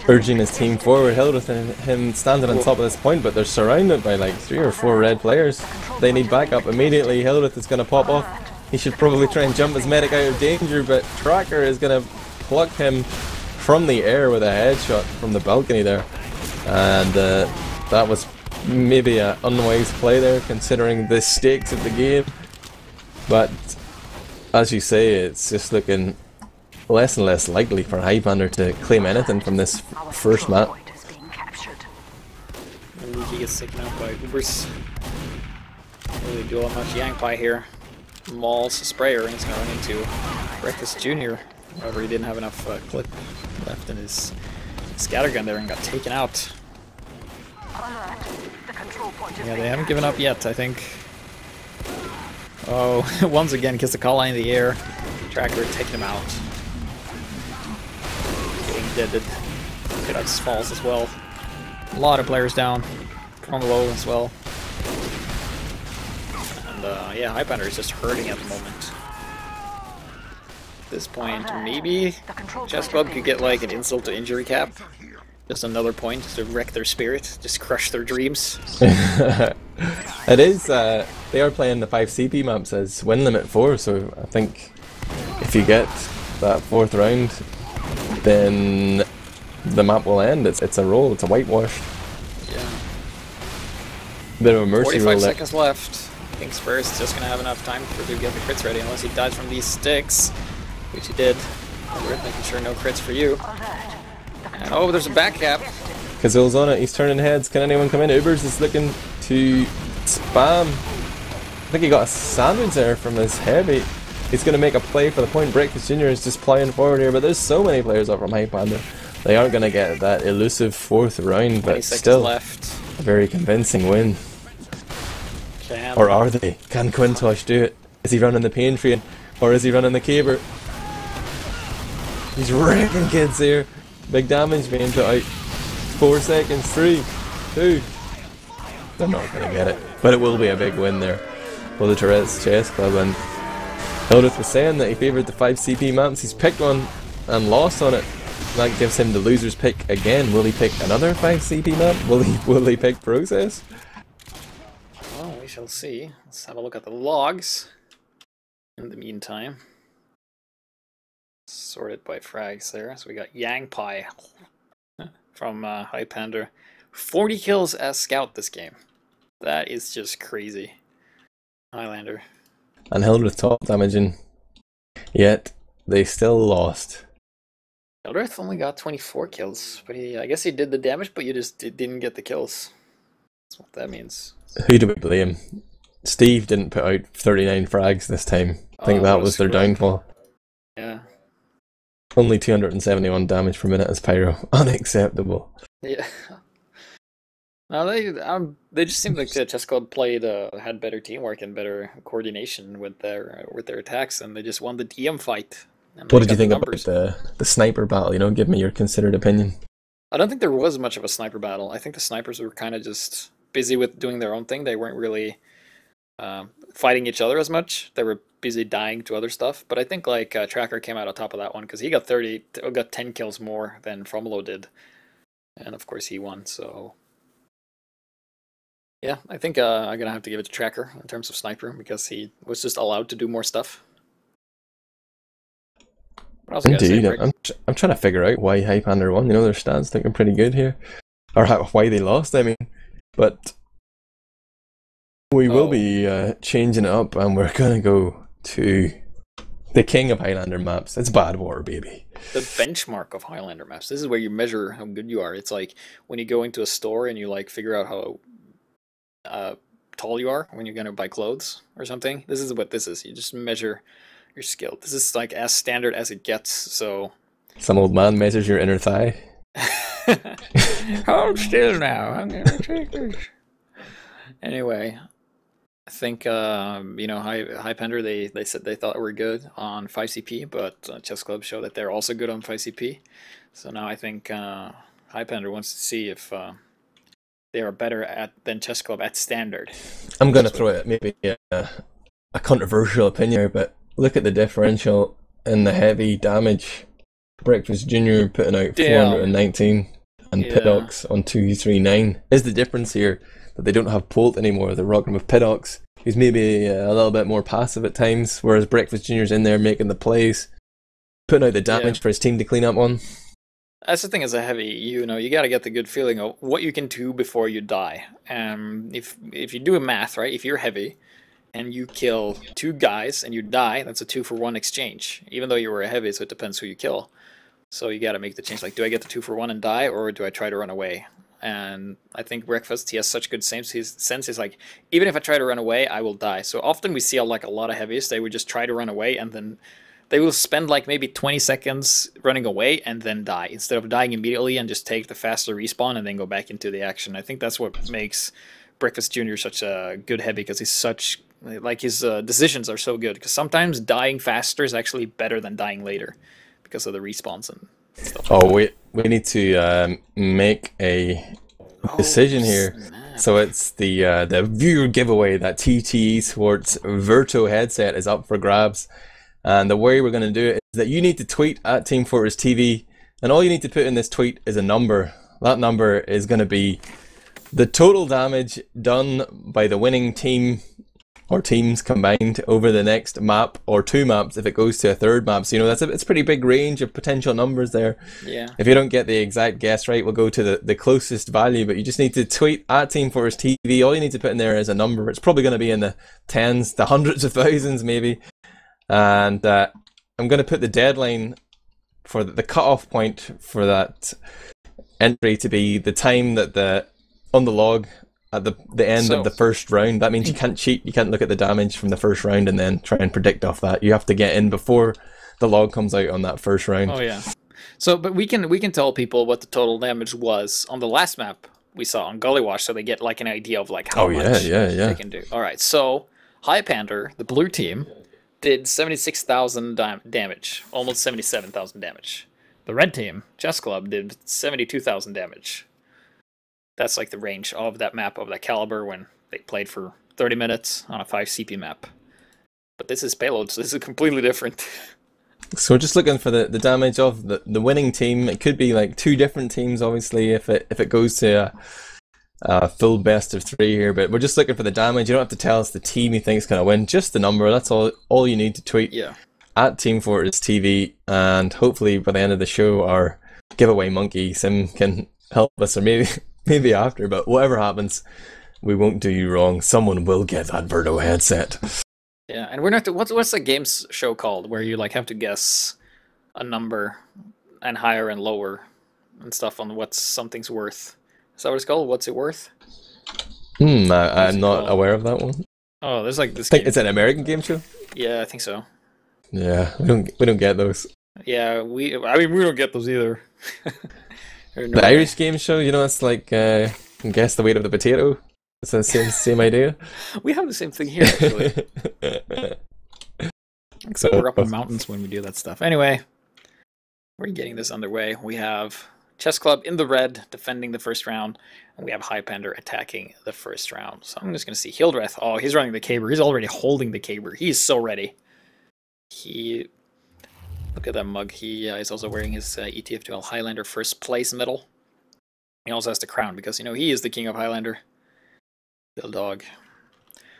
Urging his team forward. Hildreth and him standing on top of this point, but they're surrounded by like 3 or 4 red players. They need backup immediately. Hildreth is going to pop off. He should probably try and jump his medic out of danger, but Tracker is going to pluck him from the air with a headshot from the balcony there. And that was maybe an unwise play there, considering the stakes of the game. But as you say, it's just looking less and less likely for Highpander to claim anything from this first map. And he gets taken out by Ubers. Really do a much Yangpai here. Mauls Sprayer, and he's going to run into Breakfast Jr. However, he didn't have enough clip left in his scattergun there and got taken out. Yeah, they haven't given up yet, I think. Oh, once again, Kizakala in the air. Tracker taking him out. Getting deaded. Piddock's falls as well. A lot of players down. From below as well. And yeah, Highpander is just hurting at the moment. At this point, maybe Chessclub could get like an insult to injury cap. Just another point to wreck their spirit, just crush their dreams. It is, they are playing the 5 CP maps as win limit 4, so I think if you get that 4th round, then the map will end. It's a roll, it's a whitewash. Yeah. Bit of a mercy 45 roll. seconds left. I think Spurs is just going to have enough time to get the crits ready, unless he dies from these sticks, which he did. We're making sure no crits for you. And oh, there's a back cap. Kazul's on it, he's turning heads. Can anyone come in? Ubers is looking to spam. I think he got a sandwich there from his heavy. He's going to make a play for the point. Breakfast Jr. is just playing forward here, but there's so many players up from Highpander. They aren't going to get that elusive 4th round, but still left. A very convincing win. Or are they? Can Quintosh do it? Is he running the pain train? Or is he running the caber? He's wrecking kids here. Big damage being put out. 4 seconds. 3, 2. They're not going to get it. But it will be a big win there for the Tourettes Chessclub. And Hildreth was saying that he favoured the 5 CP maps. He's picked one and lost on it. That gives him the loser's pick again. Will he pick another 5 CP map? Will he pick Process? Well, we shall see. Let's have a look at the logs. In the meantime, sorted by frags there. So we got Yang Pai from Highpander. 40 kills as scout this game. That is just crazy. Highlander. And Hildreth top damaging. Yet they still lost. Hildreth only got 24 kills, but I guess he did the damage, but you just didn't get the kills. That's what that means. Who do we blame? Steve didn't put out 39 frags this time. I think that was their downfall. Yeah. Only 271 damage per minute as Pyro. Unacceptable. Yeah. No, they just seemed like the Chessclub played had better teamwork and better coordination with their attacks, and they just won the DM fight. What did you think about the sniper battle? You know, give me your considered opinion. I don't think there was much of a sniper battle. I think the snipers were kind of just busy with doing their own thing. They weren't really fighting each other as much. They were busy dying to other stuff. But I think like Tracker came out on top of that one because he got 10 kills more than Fromlo did, and of course he won. So yeah, I think I'm gonna have to give it to Tracker in terms of sniper because he was just allowed to do more stuff. Indeed, I'm trying to figure out why Highpander won. You know, their stats looking pretty good here, or why they lost. I mean, but we will be changing it up, and we're gonna go to the king of Highlander maps. It's Badwater, baby. The benchmark of Highlander maps. This is where you measure how good you are. It's like when you go into a store and you like figure out how tall you are when you're gonna buy clothes or something. This is what this is. You just measure your skill. This is like as standard as it gets. So some old man measures your inner thigh. Hold still now. I'm gonna take this. Anyway, I think Highpander they said they thought were good on 5CP, but Chessclub showed that they're also good on 5CP. So now I think Highpander wants to see if they are better than Chessclub at standard. I'm gonna throw it maybe a controversial opinion here, but look at the differential in the heavy damage. Breakfast Jr. putting out 419 and Pidox on 239. Is the difference here that they don't have Polt anymore? They're rocking with Pidox, who's maybe a little bit more passive at times, whereas Breakfast Jr.'s in there making the plays, putting out the damage for his team to clean up on. That's the thing as a heavy, you got to get the good feeling of what you can do before you die. If you do a math, right, if you're heavy, and you kill 2 guys and you die, that's a 2-for-1 exchange. Even though you were a heavy, so it depends who you kill. So you got to make the change. Like, do I get the 2-for-1 and die, or do I try to run away? And I think Breakfast, he has such good sense. He's like, even if I try to run away, I will die. So often we see a lot of heavies, they would just try to run away, and then they will spend like maybe 20 seconds running away and then die, instead of dying immediately and just take the faster respawn and then go back into the action. I think that's what makes Breakfast Jr. such a good heavy, because he's such... like his decisions are so good, because sometimes dying faster is actually better than dying later because of the respawns and stuff. We need to make a decision here. Snap. So it's the viewer giveaway. That TTE Sports Virtuo headset is up for grabs, and the way we're going to do it is that you need to tweet at teamfortress.tv, and all you need to put in this tweet is a number. That number is going to be the total damage done by the winning team or teams combined over the next map, or 2 maps if it goes to a 3rd map. So, you know, it's a pretty big range of potential numbers there. Yeah. If you don't get the exact guess right, we'll go to the closest value, but you just need to tweet at teamfortress.tv. All you need to put in there is a number. It's probably going to be in the tens, the hundreds of thousands maybe. And I'm going to put the deadline for the cutoff point for that entry to be the time that on the log at the end of the first round. That means you can't cheat. You can't look at the damage from the first round and then try and predict off that. You have to get in before the log comes out on that first round. Oh yeah. So, but we can tell people what the total damage was on the last map we saw on Gullywash, so they get like an idea of like how much they can do. All right. So Highpander, the blue team, did 76,000 damage, almost 77,000 damage. The red team, Chessclub, did 72,000 damage. That's like the range of that map of that caliber when they played for 30 minutes on a 5 CP map. But this is payload, so this is completely different. So we're just looking for the damage of the winning team. It could be like 2 different teams, obviously, if it goes to a full best of 3 here. But we're just looking for the damage. You don't have to tell us the team you think is going to win, just the number. That's all you need to tweet at teamfortress.tv, and hopefully by the end of the show, our giveaway monkey Sim can help us, or maybe after. But whatever happens, we won't do you wrong. Someone will get that Verdo headset. Yeah, and we're not. What's the games show called where you like have to guess a number and higher and lower and stuff on what something's worth? Is that what it's called? What's it worth? I'm not aware of that one. Oh, there's like this. It's an American game show. Yeah, I think so. Yeah, we don't get those. Yeah, we don't get those either. The Irish game show, you know, it's like guess the weight of the potato. It's the same idea. We have the same thing here, actually. Except we're up in mountains when we do that stuff. Anyway, we're getting this underway. We have Chessclub in the red, defending the first round, and we have Highpander attacking the first round. So I'm just going to see Hildreth. Oh, he's running the caber. He's already holding the caber. He's so ready. Look at that mug. He is also wearing his ETF2L Highlander first place medal. He also has the crown because, you know, he is the king of Highlander. Little dog.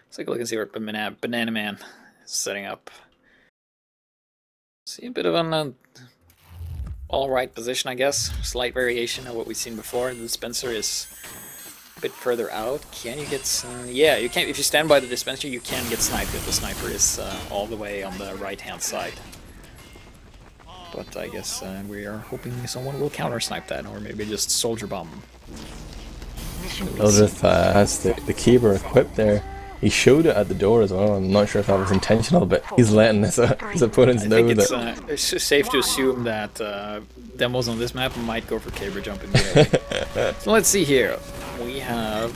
Let's take a look and see where Banana Man is setting up. See a bit of an all-right position, I guess. Slight variation of what we've seen before. The dispenser is a bit further out. Can you get... yeah, you can. If you stand by the dispenser, you can get sniped if the sniper is all the way on the right-hand side. But I guess we are hoping someone will counter-snipe that, or maybe just soldier bomb. Hildreth has the caber equipped there. He showed it at the door as well. I'm not sure if that was intentional, but he's letting his opponents know that... it's safe to assume that demos on this map might go for caber jumping. So let's see here. We have...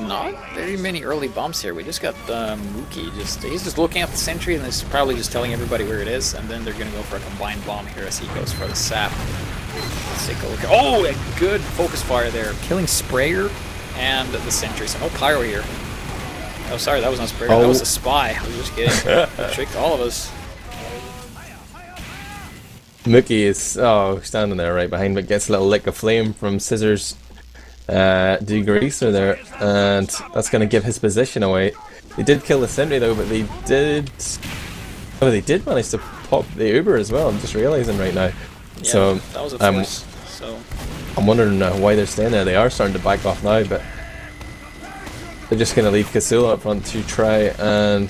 not very many early bombs here. We just got Mookie. He's just looking at the sentry and he's probably just telling everybody where it is, and then they're going to go for a combined bomb here as he goes for the sap. Let's take a look. Oh, a good focus fire there. Killing Sprayer and the sentry. So no pyro here. Oh, sorry, that was not Sprayer. That was a spy. I was just kidding. Tricked all of us. Mookie is standing there right behind, but gets a little lick of flame from Scissors degreaser there, and that's going to give his position away. They did kill the sentry though, but they did manage to pop the Uber as well. I'm just realizing right now. Yeah, so that was a force. So I'm wondering why they're staying there. They are starting to back off now, but they're just going to leave Kasula up front to try and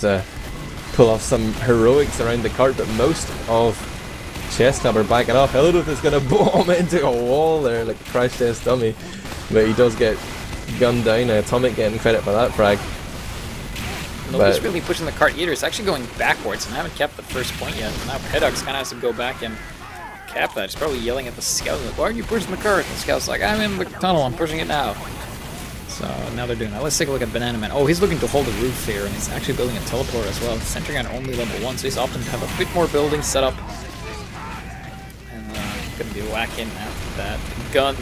pull off some heroics around the cart, but most of Chessclub are backing off. Hildreth is going to bomb into a wall there like a crash test dummy, but he does get gunned down. Atomic getting credit for that frag. Nobody's really pushing the cart either. It's actually going backwards, and I haven't kept the first point yet. Now Pedux kind of has to go back and cap that. He's probably yelling at the scout, like, why aren't you pushing the cart? And the scout's like, I'm in the tunnel, I'm pushing it now. So now they're doing that. Let's take a look at Banana Man. Oh, he's looking to hold the roof here, and he's actually building a teleport as well. Sentry gun only level 1, so he's opting to have a bit more buildings set up. And gonna be whacking after that gun.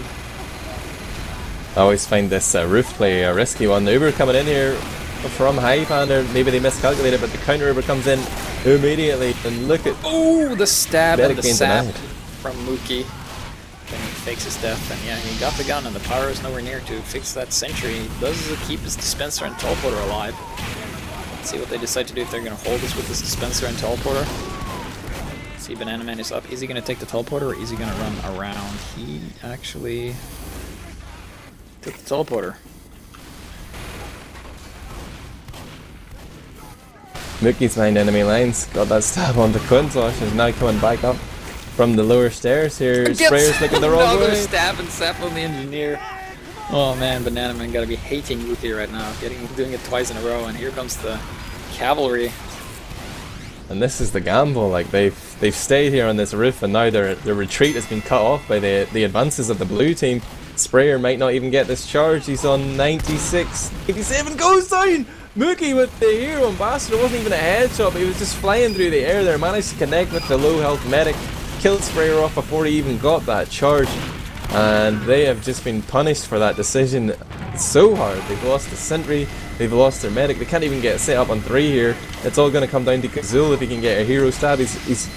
I always find this roof play a risky one. The Uber coming in here from Highpander, maybe they miscalculated, but the counter Uber comes in immediately, and look at... Oh, the stab and the sap from Mookie. Then he fakes his death, and yeah, he got the gun, and the pyro is nowhere near to fix that sentry. He does keep his dispenser and teleporter alive. Let's see what they decide to do, if they're going to hold us with this dispenser and teleporter. Let's see, Banana Man is up. Is he going to take the teleporter, or is he going to run around? He actually took the teleporter. Mookie's behind enemy lines, got that stab on the Quintosh, is now coming back up from the lower stairs here. Sprayer's looking the wrong way. Stab and sap on the engineer. Oh man, Banana Man gotta be hating Mookie right now, doing it twice in a row, and here comes the cavalry. And this is the gamble, like they've stayed here on this roof, and now their retreat has been cut off by the advances of the blue team. Sprayer might not even get this charge. He's on 96, 87, goes down! Mookie with the hero ambassador, wasn't even a headshot, but he was just flying through the air there, managed to connect with the low health medic, killed Sprayer off before he even got that charge, and they have just been punished for that decision so hard. They've lost the sentry, they've lost their medic, they can't even get set up on 3 here. It's all going to come down to Kazul if he can get a hero stab. He's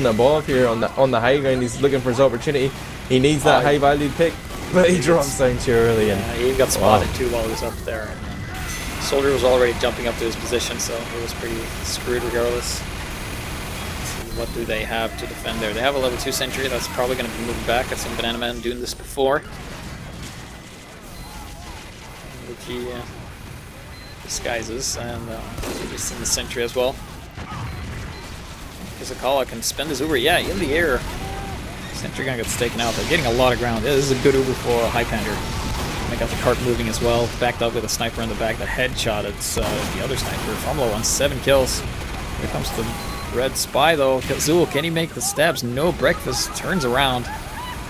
above here on the high ground, he's looking for his opportunity. He needs that high valued pick, but he drops down too early. Yeah, he got spotted too while he was up there. Soldier was already jumping up to his position, so he was pretty screwed regardless. Let's see, what do they have to defend there? They have a level 2 sentry that's probably going to be moving back. I've seen Banana Man doing this before. He disguises, and he's seen the sentry as well. Kizakala can spend his Uber, yeah, in the air. Sentry gun gets taken out. They're getting a lot of ground. Yeah, this is a good Uber for Highpander. They got the cart moving as well. Backed up with a sniper in the back that headshotted the other sniper. Fumlo on 7 kills. Here comes the red spy though. Kazul, can he make the stabs? No breakfast. Turns around.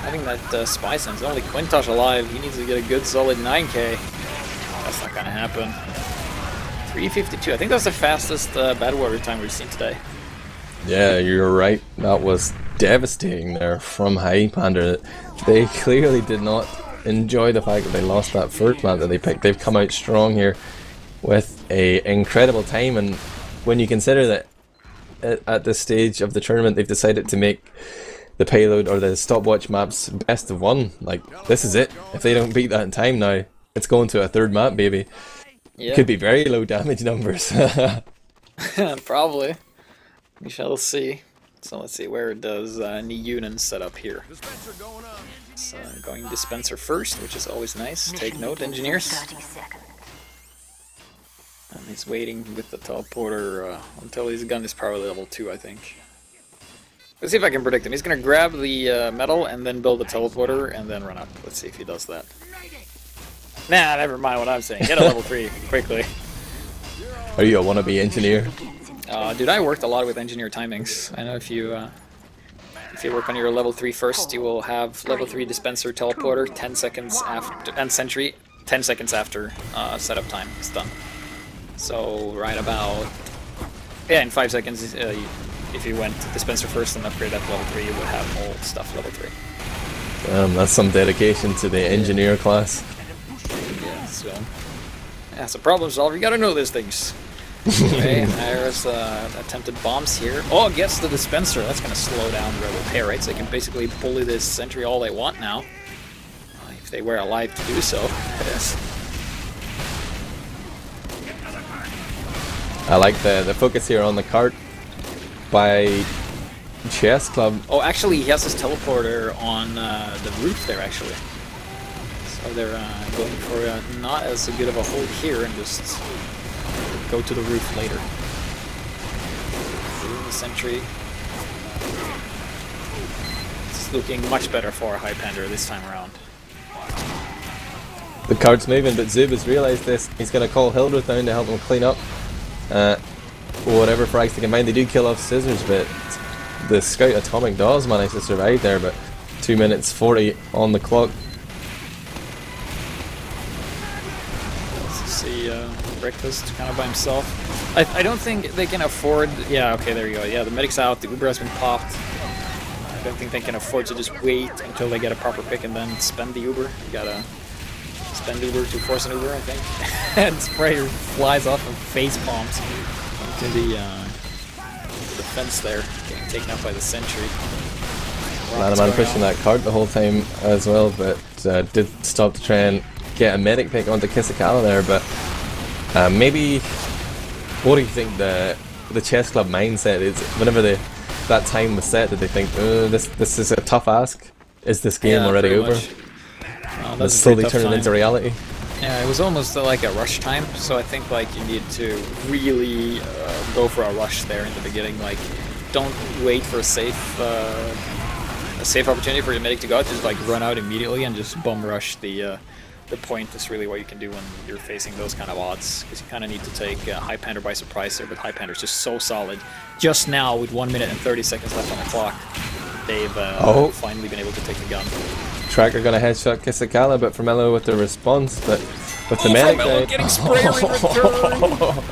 Having that spy sense. Only Quintosh alive. He needs to get a good solid 9k. That's not gonna happen. 3:52. I think that's the fastest Badwater time we've seen today. Yeah, you're right. That was devastating there from Highpander. They clearly did not enjoy the fact that they lost that first map that they picked. They've come out strong here with a incredible time, and when you consider that at this stage of the tournament they've decided to make the payload or the stopwatch maps best of 1, like, this is it. If they don't beat that in time now, it's going to a 3rd map, baby. Yeah. Could be very low damage numbers. Probably. We shall see. So let's see, where does Niyunin set up here? So going dispenser first, which is always nice. Take note, engineers. And he's waiting with the teleporter until his gun is probably level 2, I think. Let's see if I can predict him. He's going to grab the metal and then build the teleporter and then run up. Let's see if he does that. Nah, never mind what I'm saying. Get a level 3 quickly. Are you a wannabe engineer? Dude, I worked a lot with engineer timings. I know if you work on your level 3 first, you will have level 3 dispenser teleporter 10 seconds after, and sentry 10 seconds after setup time is done. So right about, yeah, in 5 seconds, if you went dispenser first and upgrade that to level 3, you would have all stuff level 3. That's some dedication to the engineer class. Yeah, so problem solver, you gotta know these things. Okay, there's attempted bombs here. Oh, it gets the dispenser. That's going to slow down the rebel pair, right? So they can basically bully this sentry all they want now. If they were alive to do so. Yes. I like the focus here on the cart by Chessclub. Oh, actually, he has his teleporter on the roof there, actually. So they're going for not as good of a hold here and just go to the roof later. The sentry. It's looking much better for Highpander this time around. The cart's moving, but Zub has realised this. He's going to call Hildreth down to help him clean up whatever frags they can find. They do kill off Scissors, but the Scout Atomic does manage to survive there, but 2 minutes 40 on the clock. See Breakfast kind of by himself. I don't think they can afford. Yeah, okay, there you go. Yeah, the medic's out. The Uber has been popped. I don't think they can afford to just wait until they get a proper pick and then spend the Uber. You gotta spend Uber to force an Uber, I think. And Sprayer flies off and face palms into the fence there, getting taken out by the sentry. Man pushing that cart the whole time as well, but did stop to try and get a medic pick onto Kizakala there, but maybe, what do you think the Chessclub mindset is whenever that time was set? Did they think, this is a tough ask? Is this game already over? That's slowly turning into reality. Yeah, it was almost like a rush time, so I think like you need to really go for a rush there in the beginning. Like, don't wait for a safe opportunity for your medic to go out. Just like run out immediately and just bum rush the point. Is really what you can do when you're facing those kind of odds, because you kind of need to take Highpander by surprise here. But Highpander's just so solid. Just now, with 1 minute and 30 seconds left on the clock, they've finally been able to take the gun. Tracker gonna headshot Kizakala, but Formello with the response, but with the medic Formello getting Sprayer in return.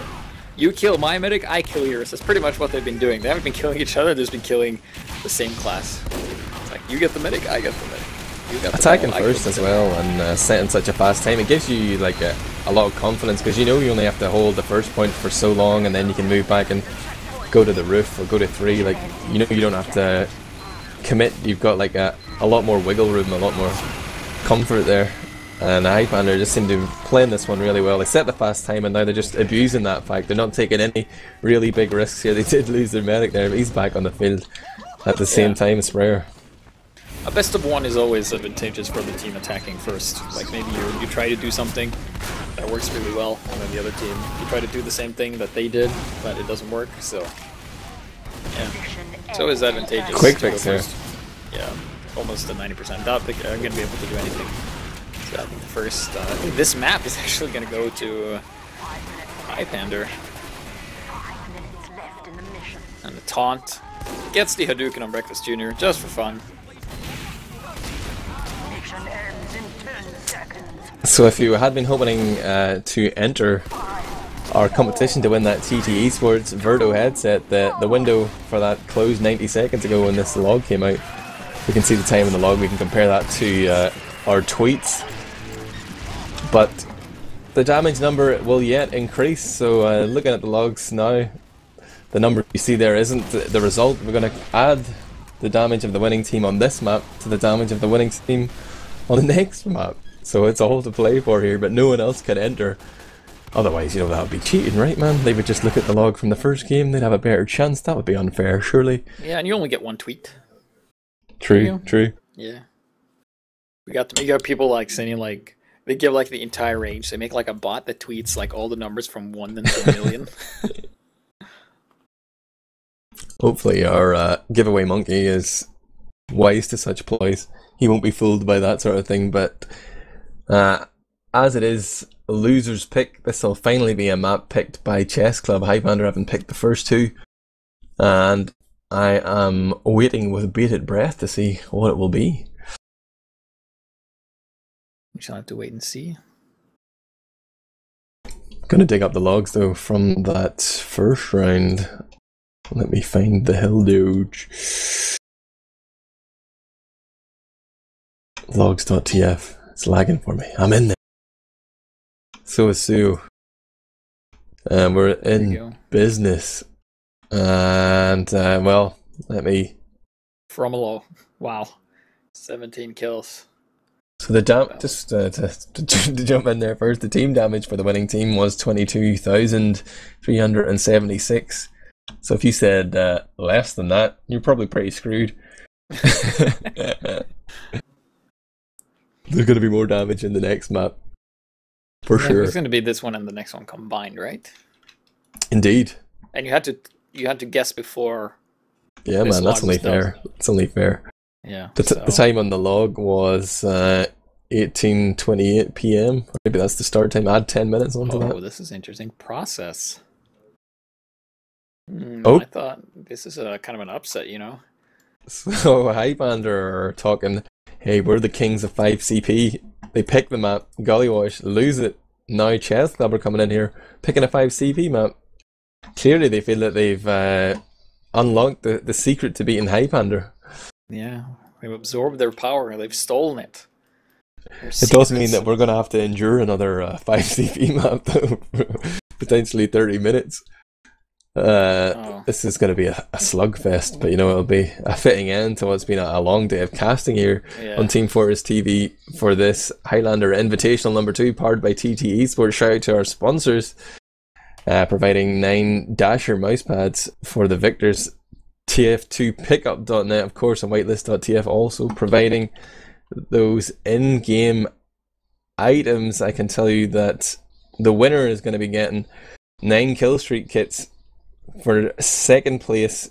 You kill my medic, I kill yours. That's pretty much what they've been doing. They haven't been killing each other, they've just been killing the same class. It's like, you get the medic, I get the medic. You got the attacking ball, first as well, and setting such a fast time, it gives you like a lot of confidence, because you know you only have to hold the first point for so long, and then you can move back and go to the roof or go to 3. Like, you know, you don't have to commit. You've got like a lot more wiggle room, a lot more comfort there. And Highpander just seem to be playing this one really well. They set the fast time, and now they're just abusing that fact. They're not taking any really big risks here. They did lose their medic there, but he's back on the field at the same time as Sprayer. A best of one is always advantageous for the team attacking first. Like, maybe you try to do something that works really well, and then the other team, you try to do the same thing that they did, but it doesn't work, so... yeah. It's always advantageous. Quick fix here. Yeah, almost a 90%. Doubt I'm going to be able to do anything. So I think the first... I think this map is actually going to go to Highpander. And the taunt gets the Hadouken on Breakfast Jr. just for fun. So if you had been hoping to enter our competition to win that TT Esports Verto headset, the window for that closed 90 seconds ago when this log came out. We can see the time in the log, we can compare that to our tweets. But the damage number will yet increase, so looking at the logs now, the number you see there isn't the result. We're going to add the damage of the winning team on this map to the damage of the winning team on the next map. So it's all to play for here, but no one else can enter. Otherwise, you know, that would be cheating, right, man? They would just look at the log from the first game, they'd have a better chance. That would be unfair, surely. Yeah, and you only get one tweet. True, true. Yeah. You got people like saying, like, they give like the entire range. They make like a bot that tweets like all the numbers from 1 to 1 million. Hopefully our giveaway monkey is wise to such ploys. He won't be fooled by that sort of thing, but as it is a loser's pick, this will finally be a map picked by Chessclub. Highpander haven't picked the first 2, and I am waiting with bated breath to see what it will be. We shall have to wait and see. Gonna dig up the logs though from that first round. Let me find the hill doge. Logs.tf. It's lagging for me. I'm in there. So is Suyooo. And we're in business. And, well, let me... Fromelo. Wow. 17 kills. So the just to jump in there first, the team damage for the winning team was 22,376. So if you said less than that, you're probably pretty screwed. There's going to be more damage in the next map. For sure. It's going to be this one and the next one combined, right? Indeed. And you had to guess before. Yeah, man, that's only fair. It's only fair. Yeah. The time on the log was 18:28 PM. Maybe that's the start time. Add 10 minutes onto that. Oh, this is interesting. Process. Oh. I thought this is a kind of an upset, you know? So Highpander are talking, hey, we're the kings of 5 CP. They pick the map, Gullywash, lose it. Now Chessclub are coming in here, picking a 5 CP map. Clearly they feel that they've unlocked the secret to beating Highpander. Yeah, they've absorbed their power, they've stolen it. It does mean that we're going to have to endure another 5 CP map though, potentially 30 minutes. This is going to be a slugfest, but you know, it'll be a fitting end to what's been a long day of casting here on Team Fortress TV for this Highlander Invitational number 2, powered by TT Esports. Shout out to our sponsors, providing 9 Dasher mousepads for the victors. TF2pickup.net, of course, and whitelist.tf also providing those in-game items. I can tell you that the winner is going to be getting 9 kill streak kits. For second place,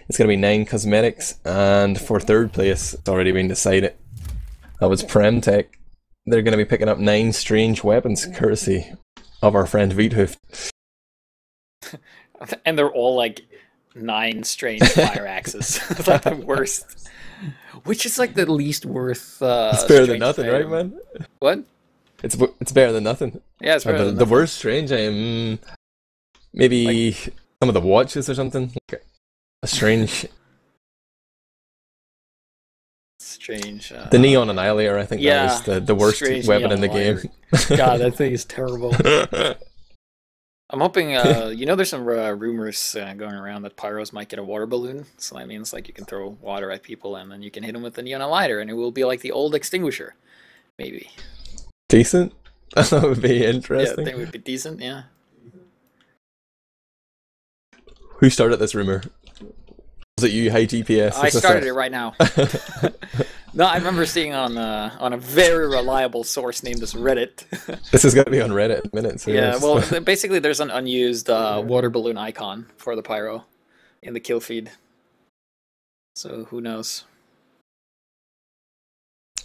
it's going to be 9 cosmetics, and for third place, it's already been decided. That was Premtech. They're going to be picking up 9 strange weapons, courtesy of our friend Veethoof. And they're all like 9 strange fire axes. It's like the worst. Which is like the least worth. It's better than nothing, right, man? What? It's better than nothing. Yeah, it's better than the worst strange item. Maybe some of the watches or something. Like a strange... The Neon Annihilator, I think that was the worst weapon in the game. God, that thing is terrible. I'm hoping, there's some rumors going around that pyros might get a water balloon. So that means like you can throw water at people and then you can hit them with the neon lighter and it will be like the old extinguisher. Maybe. Decent? That would be interesting. Yeah, I think it would be decent, yeah. Who started this rumor? Was it you, HiGPS? I started it right now. No, I remember seeing on a very reliable source named as Reddit. This is going to be on Reddit in a minute. So yeah, well, basically there's an unused water balloon icon for the pyro in the kill feed. So who knows?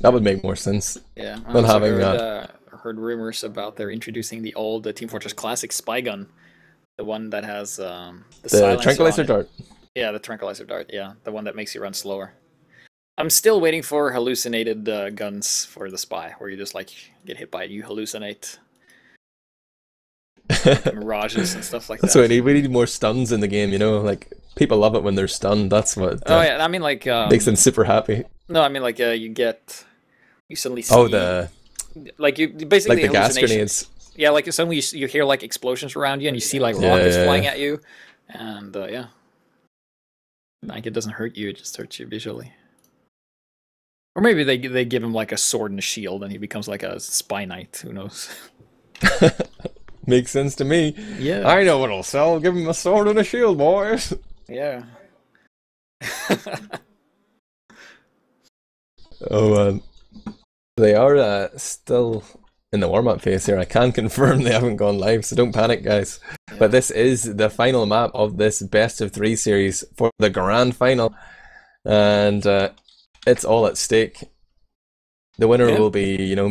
That would make more sense. Yeah, I also heard rumors about they're introducing the old Team Fortress Classic spy gun. The one that has the tranquilizer dart. Yeah, the tranquilizer dart, yeah. The one that makes you run slower. I'm still waiting for hallucinated guns for the spy, where you just like get hit by it, you hallucinate. Mirages and stuff like that. That's what we need more stuns in the game, you know? Like, people love it when they're stunned. That's what yeah, I mean like... makes them super happy. No, I mean like you suddenly see... Oh, the... Like you basically like the gas grenades. Yeah, like suddenly you hear like explosions around you and you see like rockets flying at you. And yeah. Like it doesn't hurt you, it just hurts you visually. Or maybe they give him like a sword and a shield and he becomes like a spy knight, who knows. Makes sense to me. Yeah. I know what'll sell, give him a sword and a shield, boys. Yeah. Oh, they are still in the warm-up phase here. I can confirm they haven't gone live, so don't panic, guys. Yeah. But this is the final map of this best of 3 series for the grand final, and it's all at stake. The winner will be, the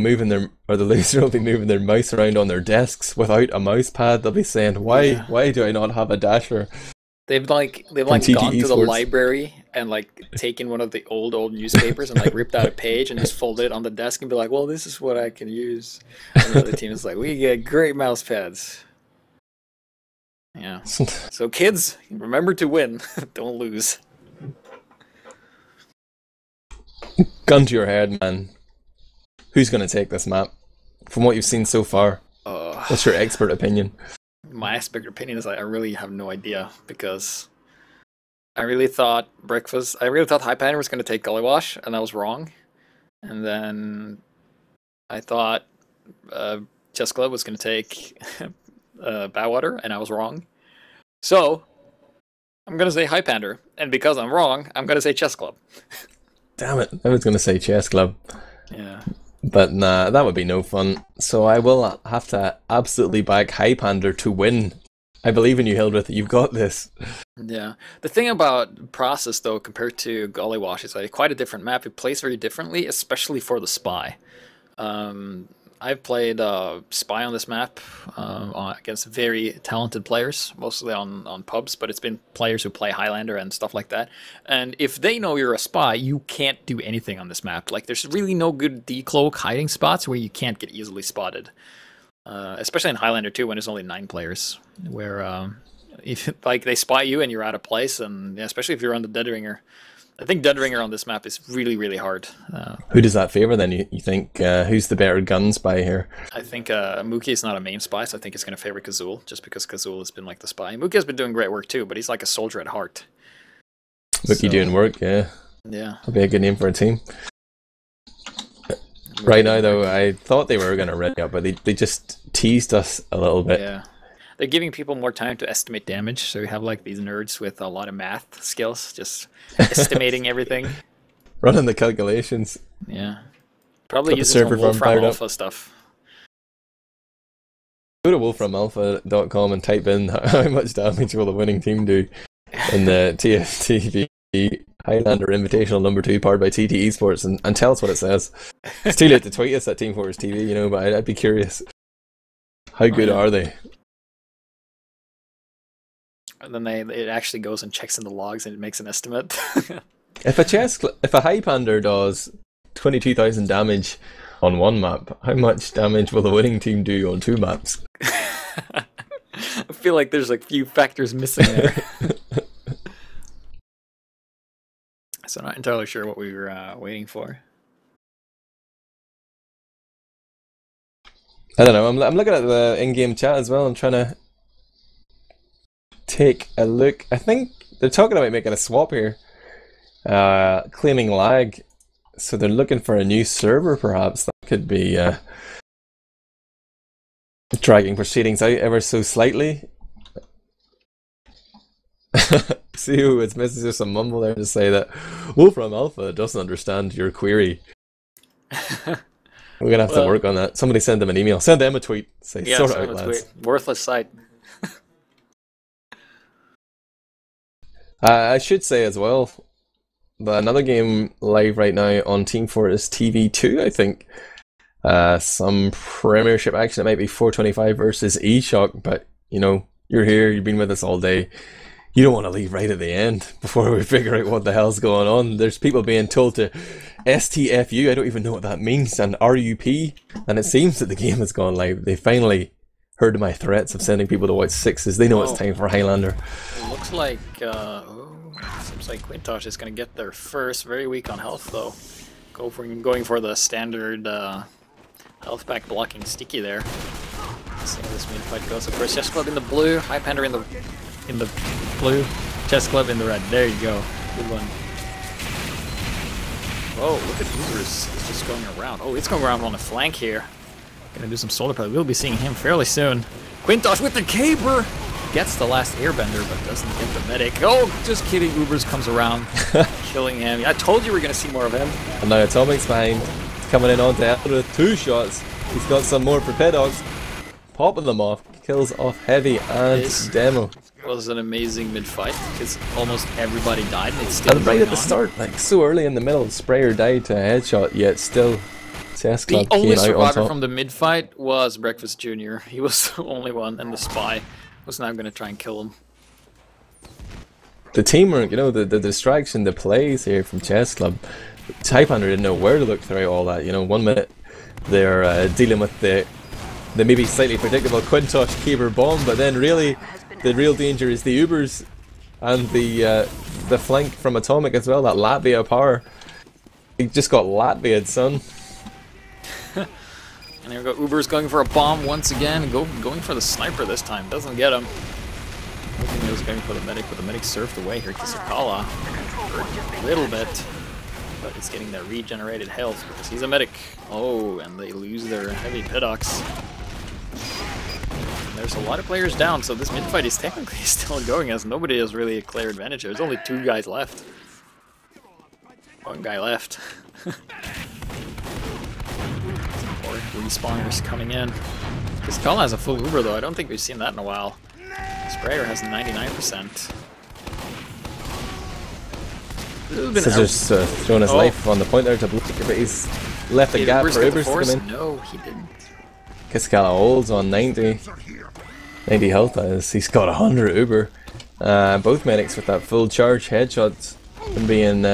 loser will be moving their mouse around on their desks without a mouse pad. They'll be saying, "Why do I not have a dasher?" They've gone to the library and like taken one of the old newspapers and like ripped out a page and just folded it on the desk and be like, "Well, this is what I can use." And the other team is like, "We get great mouse pads." Yeah. So kids, remember to win. Don't lose. Gun to your head, man. Who's going to take this map? From what you've seen so far, what's your expert opinion? My expert opinion is I really have no idea, because I really thought Highpander was going to take Gullywash, and I was wrong. And then I thought Chessclub was going to take Badwater, and I was wrong. So I'm going to say Highpander, and because I'm wrong, I'm going to say Chessclub. Damn it, I was going to say Chessclub. Yeah. But nah, that would be no fun. So I will have to absolutely back Highpander to win. I believe in you, Hildreth. You've got this. Yeah. The thing about Process, though, compared to Gullywash, is like quite a different map. It plays very differently, especially for the spy. I've played Spy on this map against very talented players, mostly on pubs, but it's been players who play Highlander and stuff like that. And if they know you're a spy, you can't do anything on this map. Like, there's really no good decloak hiding spots where you can't get easily spotted. Especially in Highlander 2 when there's only 9 players, where if like they spot you and you're out of place, and especially if you're on the Dead Ringer. I think Dead Ringer on this map is really, really hard. Who does that favour then? You think who's the better gun spy here? I think Mookie is not a main spy, so I think it's going to favour Kazul, just because Kazul has been like the spy. Mookie has been doing great work too, but he's like a soldier at heart. Mookie doing work, yeah. Yeah. That'd be a good name for a team. Right now, though, I thought they were going to ready up, but they just teased us a little bit. Yeah. They're giving people more time to estimate damage, so you have like these nerds with a lot of math skills, just estimating everything. Running the calculations. Yeah. Probably using some Wolfram Alpha stuff. Go to wolframalpha.com and type in how much damage will the winning team do in the TFTV Highlander Invitational number 2 powered by TT Esports, and tell us what it says. It's too late to tweet us at teamfortress.tv, but I'd be curious. How good are they? And then it actually goes and checks in the logs and it makes an estimate. If a Highpander does 22,000 damage on one map, how much damage will the winning team do on 2 maps? feel like there's a few factors missing there. So not entirely sure what we were waiting for. I don't know. I'm looking at the in-game chat as well. I'm trying to take a look. I think they're talking about making a swap here, claiming lag. So they're looking for a new server, perhaps. That could be dragging proceedings out ever so slightly. Suyooo, it's messaging some mumble there to say that Wolfram Alpha doesn't understand your query. We're gonna have to work on that. Somebody send them an email. Send them a tweet. Say, yeah, sort it out, lads. Tweet. Worthless site. I should say as well that another game live right now on Team Fortress TV 2, I think. Some Premiership action. It might be 425 versus eShock, but you know, you're here, you've been with us all day. You don't want to leave right at the end before we figure out what the hell's going on. There's people being told to STFU, I don't even know what that means, and RUP, and it seems that the game has gone live. They finally heard my threats of sending people to watch sixes. They know it's time for Highlander. It looks like, seems like Quintosh is going to get there first. Very weak on health though. Going for the standard health pack blocking sticky there. Let's see how this mid fight goes. Of course, Chessclub in the blue, Highpander in the blue, Chessclub in the red. There you go. Good one. Oh, look at Ubers. It's just going around. Oh, it's going around on the flank here. Gonna do some solar play. We'll be seeing him fairly soon. Quintosh with the caber! Gets the last airbender, but doesn't get the medic. Oh, just kidding. Ubers comes around, killing him. I told you we were gonna see more of him. And now Atomic's behind. He's coming in onto Elder with 2 shots. He's got some more for Pedogs. Popping them off. Kills off Heavy and Demo. Was an amazing mid-fight because almost everybody died and it's still right at the start, like so early in the middle, Sprayer died to a headshot, yet still Chessclub the only came out on survivor top. from the mid-fight was Breakfast Jr. He was the only one, and the spy was now going to try and kill him. The teamwork, you know, the distraction, the plays here from Chessclub. Highpander didn't know where to look throughout all that. You know, 1 minute they're dealing with the maybe slightly predictable Quintosh Caber bomb, but then really the real danger is the Ubers and the flank from Atomic as well, that Latvia power. He just got Latvia'd, son. And here we go, Ubers going for a bomb once again, going for the sniper this time, doesn't get him. I think he was going for the medic, but the medic surfed away here. Kisakala hurt a little bit, but he's getting that regenerated health because he's a medic. Oh, and they lose their heavy Pedox. There's a lot of players down, so this mid-fight is technically still going as nobody has really a clear advantage. There's only 2 guys left. 1 guy left. More respawners coming in. This Kala has a full Uber though, I don't think we've seen that in a while. Sprayer has 99%. Scissors throwing his life on the point there to block it, but he's left a gap for Ubers to come in. No, he didn't. Kiskala holds on 90 health, that is. He's got 100 Uber. Both medics with that full charge headshots and being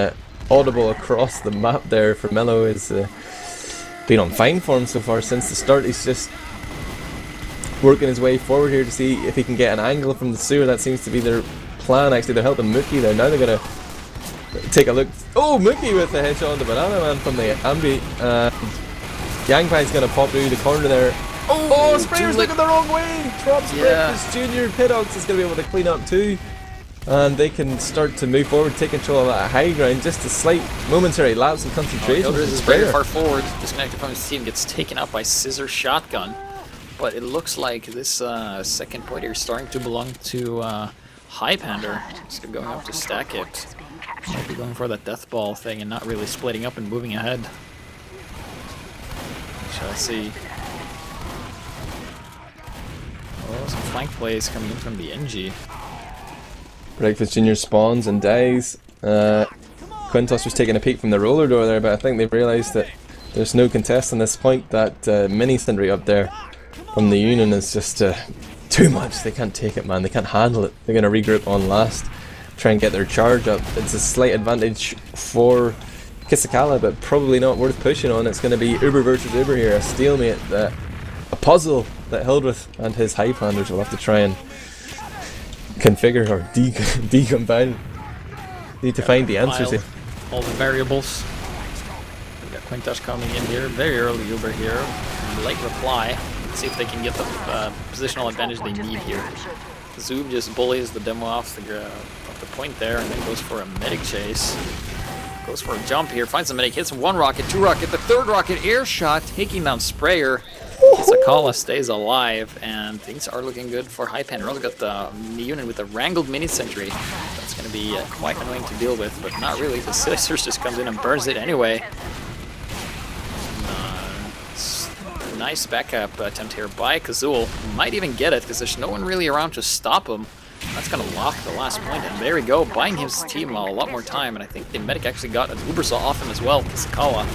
audible across the map there for Mello is been on fine form so far since the start. He's just working his way forward here to see if he can get an angle from the sewer. That seems to be their plan. Actually, they're helping Mookie there. Now they're going to take a look. Oh, Mookie with the headshot on the Banana Man from the Ambi. Yangpai's going to pop through the corner there. Oh, Sprayer's looking the wrong way! Drops Breakfast Jr. Pidox is going to be able to clean up too. And they can start to move forward, take control of that high ground. Just a slight momentary lapse in concentration. Is very far forward, disconnected from his team, gets taken out by Scissor Shotgun. But it looks like this second point here is starting to belong to Highpander. He's going up to stack it. Might be going for that death ball thing and not really splitting up and moving ahead. Shall see. Oh, some flank plays coming in from the NG. Breakfast Jr. spawns and dies. Quintos was taking a peek from the roller door there, but I think they've realised that there's no contest on this point. That mini sentry up there from the Union is just too much. They can't take it, man. They can't handle it. They're going to regroup on last, try and get their charge up. It's a slight advantage for Kisakala, but probably not worth pushing on. It's going to be Uber versus Uber here, a stalemate, a puzzle that Hildreth and his Highpanders will have to try and configure or decombine. Need to find the answers here. All the variables. We got Quintosh coming in here, very early Uber here. Late reply. Let's see if they can get the positional advantage they need here. Zoob just bullies the demo off the point there and then goes for a medic chase. Goes for a jump here, finds the medic, hits one rocket, two rocket, the third rocket, air shot, taking down Sprayer. Sakala stays alive, and things are looking good for Highpander. Also got the unit with a wrangled mini sentry. That's going to be quite annoying to deal with, but not really. The Scissors just comes in and burns it anyway. Nice backup attempt here by Kazul. Might even get it because there's no one really around to stop him. That's going to lock the last point, and there we go, buying his team a lot more time, and I think the medic actually got an Uber saw off him as well, Kisakawa.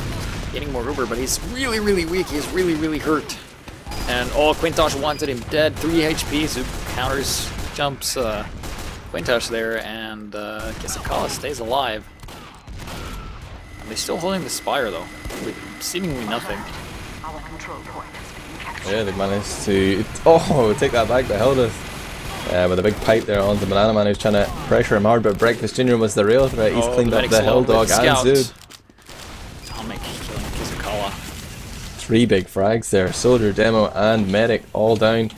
Getting more Uber, but he's really, really weak. He's really, really hurt. And Quintosh wanted him dead. 3 HP, Zoop counters, jumps Quintosh there, and Kisakawa stays alive. And they're still holding the Spire, though, with seemingly nothing. Yeah, they managed to take that back. They held us with a big pipe there on the Banana Man who's trying to pressure him hard, but Breakfast Jr. was the real threat. He's cleaned up the Hell Dog and Zood. Atomic killing Kisakawa. 3 big frags there, Soldier, Demo and Medic all down,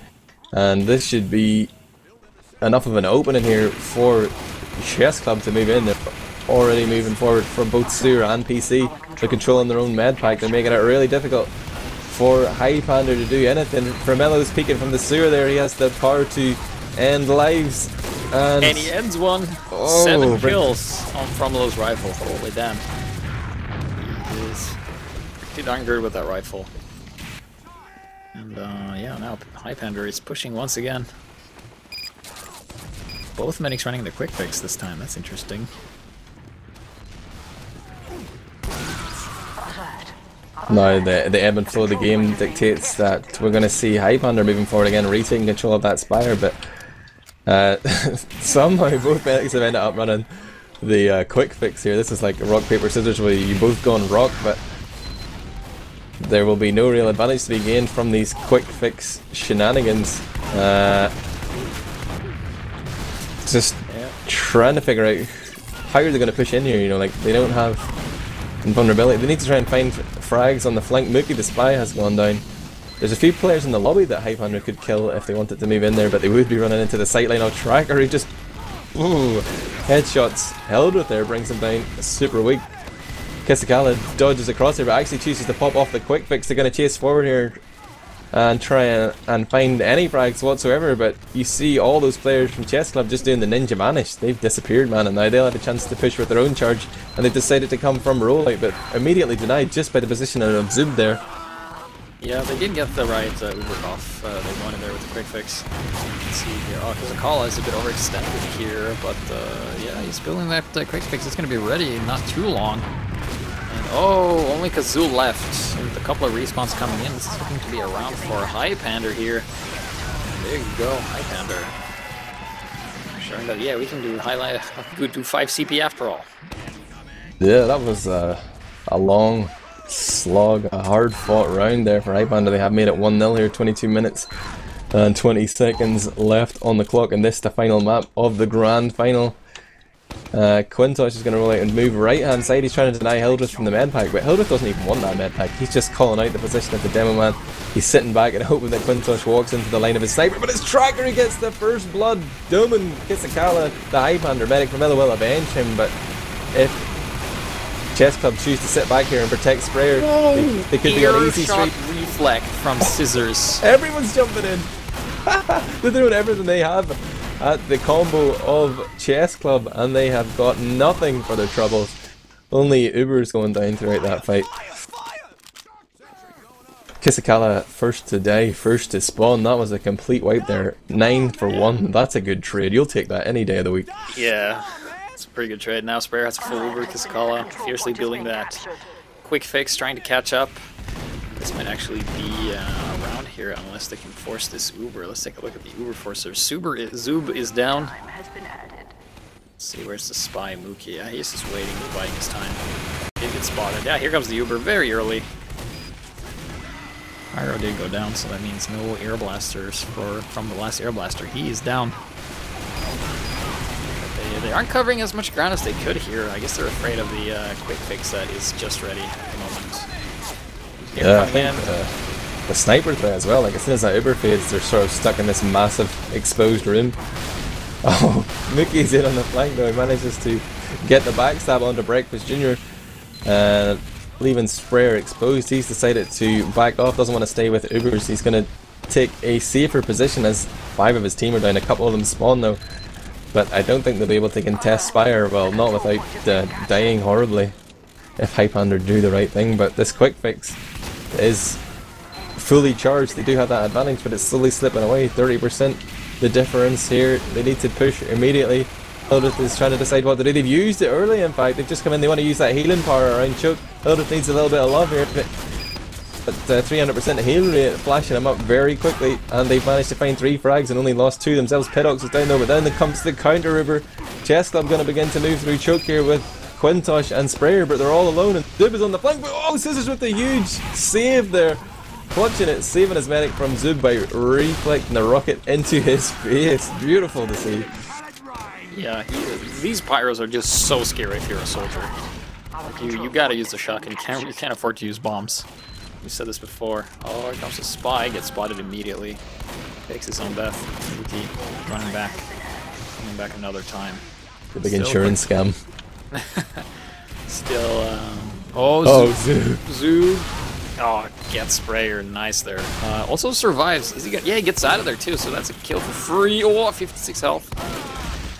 and this should be enough of an opening here for Chessclub to move in. They're already moving forward from both Sewer and PC. They're controlling their own med pack. They're making it really difficult for Highpander to do anything. Vermello's peeking from the Sewer there. He has the power to end lives. And he ends one. 7 kills on Fromolo's rifle. Holy damn. He is pretty darn good with that rifle. And yeah, now Highpander is pushing once again. Both medics running the quick fix this time. That's interesting. Now the ebb and flow of the game dictates that we're going to see Highpander moving forward again, retaking control of that Spire, but somehow both medics have ended up running the quick fix here. This is like rock, paper, scissors where you both go on rock, but there will be no real advantage to be gained from these quick fix shenanigans. Just trying to figure out how are they going to push in here, you know, like they don't have invulnerability. They need to try and find frags on the flank. Mookie the Spy has gone down. There's a few players in the lobby that Highpander could kill if they wanted to move in there, but they would be running into the sightline of Tracker who just headshots held with there, brings him down super weak. Kisakala dodges across here, but actually chooses to pop off the quick fix. They're going to chase forward here and try and find any frags whatsoever, but you see all those players from Chessclub just doing the ninja vanish. They've disappeared, man, and now they'll have a chance to push with their own charge, and they've decided to come from rollout, but immediately denied just by the positioning of Zoom there. Yeah, they did get the right Uber off. They wanted there with the quick fix. Let's see here. Oh, because the call is a bit overextended here, but yeah, he's building that quick fix. It's going to be ready in not too long. And only Kazul left. With a couple of respawns coming in, this is looking to be a round for Highpander here. There you go, Highpander. Showing that, yeah, we can do highlight. We do 5 CP after all. Yeah, that was a long slog, a hard fought round there for Highpander. They have made it 1-0 here, 22 minutes and 20 seconds left on the clock, and this is the final map of the grand final. Quintosh is going to roll out and move right hand side. He's trying to deny Hildreth from the med pack, but Hildreth doesn't even want that med pack. He's just calling out the position of the demo man. He's sitting back and hoping that Quintosh walks into the line of his sniper, but it's Tracker who gets the first blood. Doman Kisakala, the Highpander medic from will avenge him, but if Chessclub choose to sit back here and protect Sprayer, they could be on easy street. Reflect from Scissors. Everyone's jumping in. They're doing everything they have at the combo of Chessclub, and they have got nothing for their troubles. Only Uber's going down throughout that fight. Kisakala first to die, first to spawn. That was a complete wipe there. 9 for 1. That's a good trade. You'll take that any day of the week. Yeah. It's a pretty good trade. Now Sprayer has a full Uber. Kisakala fiercely building that quick fix, trying to catch up. This might actually be around here unless they can force this Uber. Let's take a look at the Uber forcer. Zoob is down. Let's see, where's the spy Mookie? Yeah, he's just waiting, biding his time. Did get spotted. Yeah, here comes the Uber very early. Pyro did go down, so that means no air blasters from the last air blaster. He is down. They aren't covering as much ground as they could here. I guess they're afraid of the quick fix that is just ready at the moment. Yeah, I think the sniper threat as well. Like as soon as that Uber fades, they're sort of stuck in this massive exposed room. Oh, Mookie's in on the flank though. He manages to get the backstab onto Breakfast Jr. Leaving Sprayer exposed. He's decided to back off. Doesn't want to stay with Ubers. He's going to take a safer position as 5 of his team are down. A couple of them spawn though. But I don't think they'll be able to contest Spire, well, not without dying horribly if Highpander do the right thing. But this quick fix is fully charged. They do have that advantage, but it's slowly slipping away. 30% the difference here. They need to push immediately. Hildreth is trying to decide what to do. They've used it early, in fact. They've just come in, they want to use that healing power around Choke. Hildreth needs a little bit of love here, but 300% heal rate, flashing him up very quickly, and they've managed to find 3 frags and only lost 2 themselves. Pidox is down though, but then there comes the counter river. Chessclub going to begin to move through Choke here with Quintosh and Sprayer, but they're all alone, and Zub is on the flank, but oh, Scissors with the huge save there. Clutching it, saving his medic from Zub by reflecting the rocket into his face. Beautiful to see. Yeah, these pyros are just so scary if you're a soldier. Like you gotta use the shotgun. You can't afford to use bombs. We said this before. Oh, here comes a spy. Gets spotted immediately. Takes his own death. Mookie running back. Coming back another time. The big insurance scam. Still, Zoo. Oh, gets Sprayer. Nice there. Also survives. Is he yeah, he gets out of there too, so that's a kill for free. Oh, 56 health.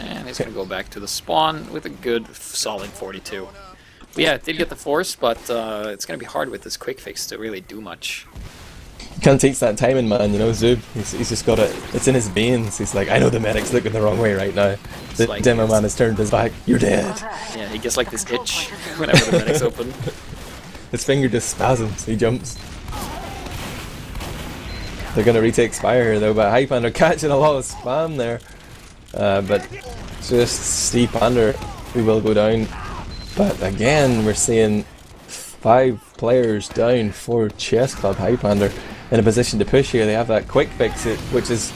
And he's going to go back to the spawn with a good, solid 42. But yeah, it did get the force, but it's going to be hard with this quick fix to really do much. You can't teach that timing, man, you know, Zub. He's just got it. It's in his veins. He's like, I know the medic's looking the wrong way right now. The like demo man has turned his back. You're dead. Yeah, he gets like this itch whenever the medic's open. His finger just spasms. He jumps. They're going to retake Spire here though, but Highpander catching a lot of spam there. But just Steve Pander who will go down. But again, we're seeing 5 players down for Chessclub. Highpander in a position to push here. They have that quick fix, which is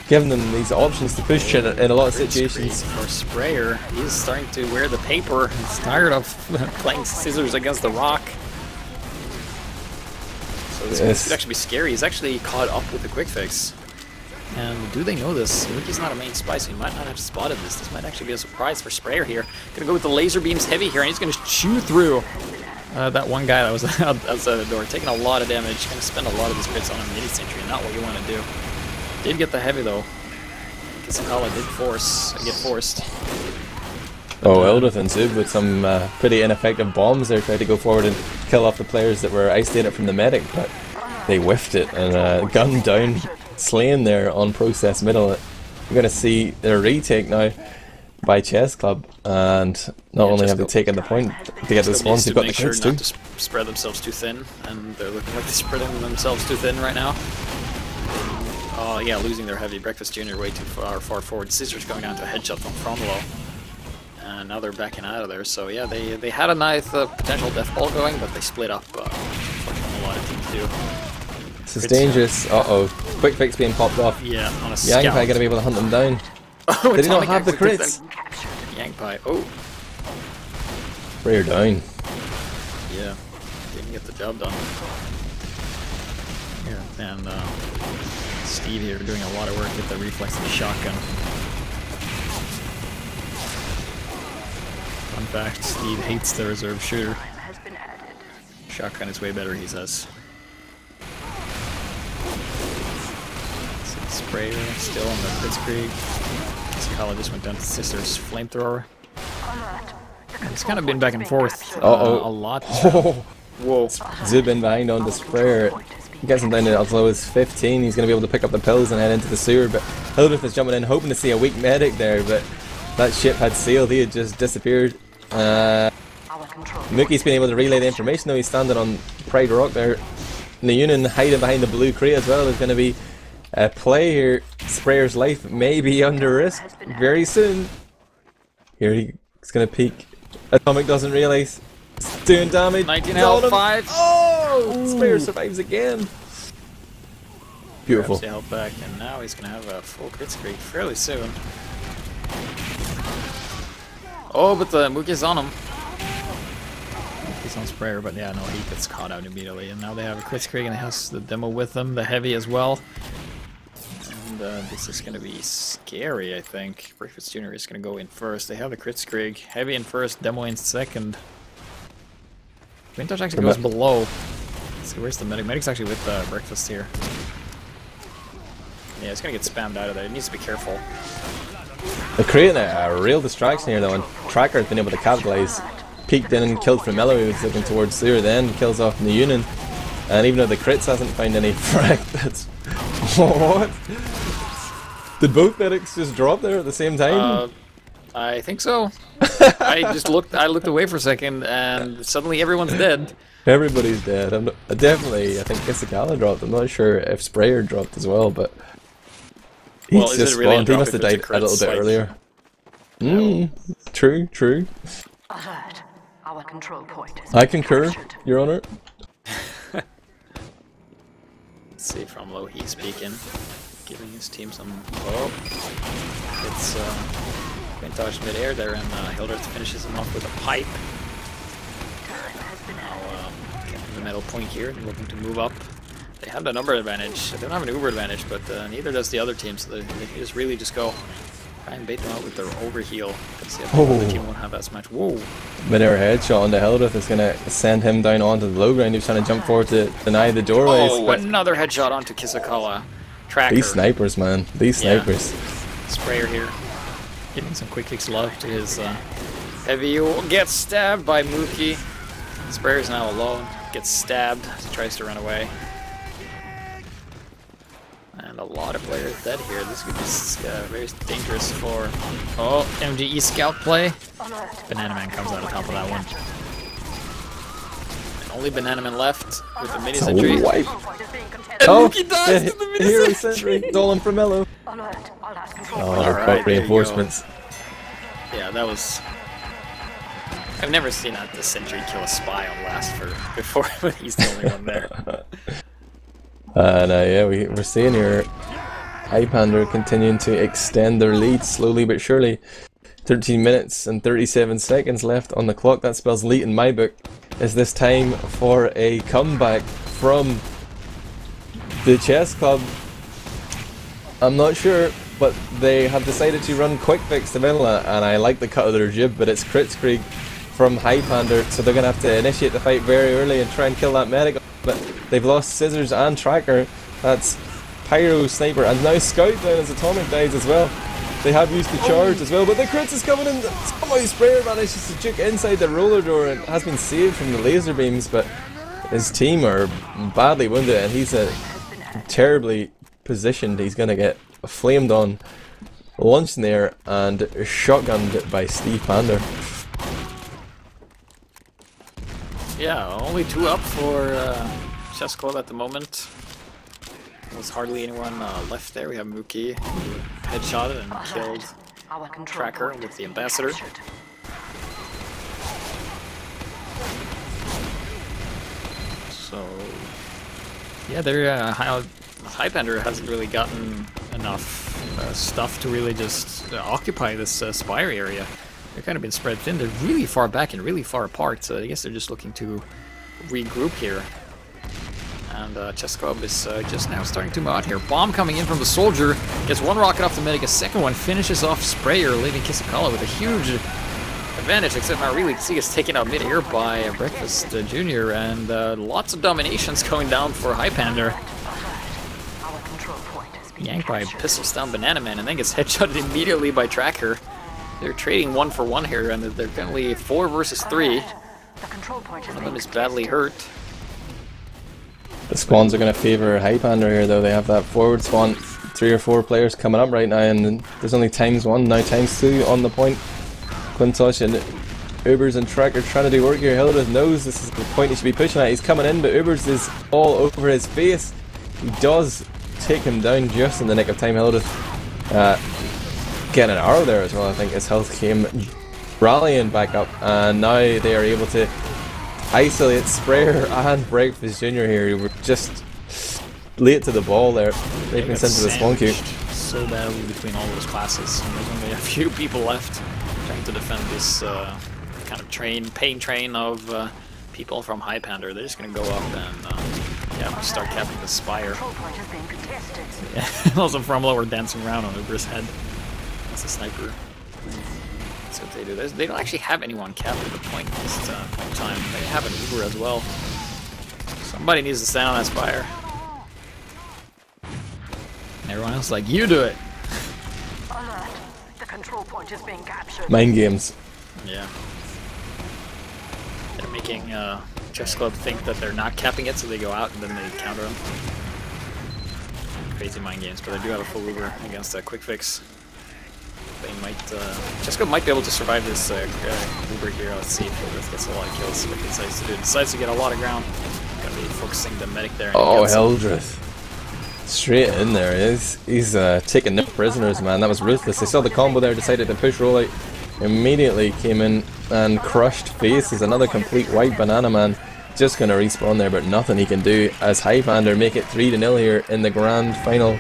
giving them these options to push in a lot of situations. For Sprayer, he's starting to wear the paper. He's tired of playing Scissors against the rock. So this could actually be scary. He's actually caught up with the quick fix. And do they know this? Mookie's not a main spy, so he might not have spotted this. This might actually be a surprise for Sprayer here. Gonna go with the laser beams heavy here, and he's gonna chew through that one guy that was outside the door, taking a lot of damage. Gonna spend a lot of his crits on a mini sentry, not what you want to do. Did get the heavy though. Kisakala did get forced. Oh, Hildreth and Zub with some pretty ineffective bombs there, tried to go forward and kill off the players that were isolated from the medic, but they whiffed it and gunned down. Slain there on process middle. We're going to see their retake now by Chessclub, and not only have they taken the point to get the spawns, they've got the crits too. Not to spread themselves too thin, and they're looking like they're spreading themselves too thin right now. Oh yeah, losing their heavy. Breakfast Jr. way too far forward. Scissors going down to a headshot from low. And now they're backing out of there. So yeah, they had a nice potential death ball going, but they split up. Unfortunately, a lot of teams do. This is dangerous. Uh-oh. Quick fix being popped off. Yeah, on a scout. Yangpai gonna be able to hunt them down. Oh, did he not have the crits? Yangpai. Oh. Sprayer down. Yeah. Didn't get the job done. Here, and Steve here doing a lot of work with the reflex of the shotgun. Fun fact, Steve hates the reserve shooter. Shotgun is way better, he says. Sprayer still on the Blitzkrieg. Kisakala just went down to Sister's flamethrower. And it's kind of been back and forth a lot. Whoa. Zub in behind on the Sprayer. He gets him down to as low as 15. He's going to be able to pick up the pills and head into the sewer, but Hildreth is jumping in hoping to see a weak medic there, but that ship had sailed. He had just disappeared. Mookie's been able to relay the information though. He's standing on Pride Rock there. Nayunin hiding behind the blue crate as well. There's going to be a play here. Sprayer's life may be under risk very soon. Here he's going to peek. Atomic doesn't realise. It's doing damage. 19 health, 5. Oh! Sprayer survives again. Beautiful. Grabs the health back, and now he's going to have a full crit streak fairly soon. Oh, but the Mookie's on him. He's on Sprayer, but yeah, no, he gets caught out immediately. And now they have a Kritzkrieg and he has the demo with them, the heavy as well. And this is going to be scary, I think. Breakfast Jr. is going to go in first. They have the Kritzkrieg, heavy in first, demo in second. Vintage actually goes below. Let's see, where's the medic? Medic's actually with Breakfast here. Yeah, it's going to get spammed out of there. It needs to be careful. They're creating a real distraction here though, and Tracker's been able to capitalize. Peeked in and killed Framello, who was looking towards Sewer, then kills off in the Union. And even though the crits hasn't found any frack, that's... What? Did both medics just drop there at the same time? I think so. I looked away for a second and suddenly everyone's dead. Everybody's dead. I think Kisakala dropped. I'm not sure if Sprayer dropped as well, but... Well, is it really a drop? He must have died a little bit earlier. True, true. Alert. Our control point is I concur, Your Honor. Let's see, from low he's speaking, giving his team some hope. It's Vintage mid-air there, and Hildreth finishes him off with a pipe. Now getting the middle point here, looking to move up. They have the number advantage. They don't have an Uber advantage, but neither does the other team, so they just really just go try and bait them out with their overheal. Because the other team won't have as much. Whoa! Mid-air headshot on the Hildreth is going to send him down onto the low ground. He was trying to jump forward to deny the doorways. Oh, another headshot onto Kisakala. Tracker. These snipers, man. These snipers. Sprayer here. Giving some quick fix love to his heavy. Gets stabbed by Mookie. Sprayer's now alone. Gets stabbed. Tries to run away. And a lot of players dead here. This could be very dangerous for... Oh, MGE scout play. Banana Man comes out on top of that one. And only Banana Man left with the mini sentry. And Mookie dies to the mini sentry. Dolan from Mello. Oh, they're quick reinforcements. Yeah, that was... I've never seen the sentry kill a spy on last before, but he's the only one there. Yeah, we're seeing here Highpander continuing to extend their lead slowly but surely. 13 minutes and 37 seconds left on the clock. That spells late in my book. Is this time for a comeback from the Chessclub? I'm not sure, but they have decided to run quick fix to Vanilla, and I like the cut of their jib, but it's Kritzkrieg from Highpander, so they're going to have to initiate the fight very early and try and kill that medic. But they've lost Scissors and Tracker. That's Pyro, Sniper, and now Scout down as Atomic dies as well. They have used the charge as well, but the crits is coming in. Somehow Sprayer manages to juke inside the roller door and has been saved from the laser beams, but his team are badly wounded and he's terribly positioned. He's going to get flamed on, launched in the air, and shotgunned by Steve Pander. Yeah, only 2 up for Chessclub at the moment. There's hardly anyone left there. We have Mookie, who headshotted and killed Tracker with the Ambassador. So, yeah, Highpander hasn't really gotten enough stuff to really just occupy this Spire area. They've kind of been spread thin. They're really far back and really far apart, so I guess they're just looking to regroup here. And Chessclub is just now starting to move out here. Bomb coming in from the Soldier. Gets one rocket off the medic. A second one finishes off Sprayer, leaving Kisakala with a huge advantage, except not really, because he gets taken out mid-air by Breakfast Jr. And lots of dominations going down for Highpander. Yanked by Pistols down Banana Man, and then gets headshotted immediately by Tracker. They're trading 1 for 1 here, and they're currently 4 versus 3. One of them is badly hurt. The spawns are going to favour Highpander here, though. They have that forward spawn, 3 or 4 players coming up right now, and there's only ×1, now ×2 on the point. Quintosh and Ubers and Tracker trying to do work here. Hildreth knows this is the point he should be pushing at. He's coming in, but Ubers is all over his face. He does take him down just in the nick of time. Hildreth getting an arrow there as well. I think his health came rallying back up, and now they are able to isolate Sprayer and Breakfast Jr. here, who were just late to the ball there. They've been sent to the spawn queue. So badly between all those classes, and there's only a few people left. trying to defend this kind of pain train of people from Highpander. They're just gonna go up and start capping the spire. Yeah. Also, Fromlo were dancing around on Uber's head. That's a sniper. That's what they do. They don't actually have anyone capped at the point this point in time. They have an Uber as well. Somebody needs to stand on that spire. And everyone else is like, you do it! Alert. The control point is being captured. Mind games. Yeah. They're making Chessclub think that they're not capping it, so they go out and then they counter them. Crazy mind games, but they do have a full Uber against a quick fix. They might, Chessclub might be able to survive this Uber here. Let's see if Hildreth gets a lot of kills. What he decides to do. Decides to get a lot of ground. Gonna be focusing the medic there. Oh, Hildreth. Straight in there. He's taking no prisoners, man. That was ruthless. They saw the combo there, decided to push roll out. Immediately came in and crushed faces. Another complete white banana man. Just gonna respawn there, but nothing he can do as Highpander make it 3-0 here in the grand final.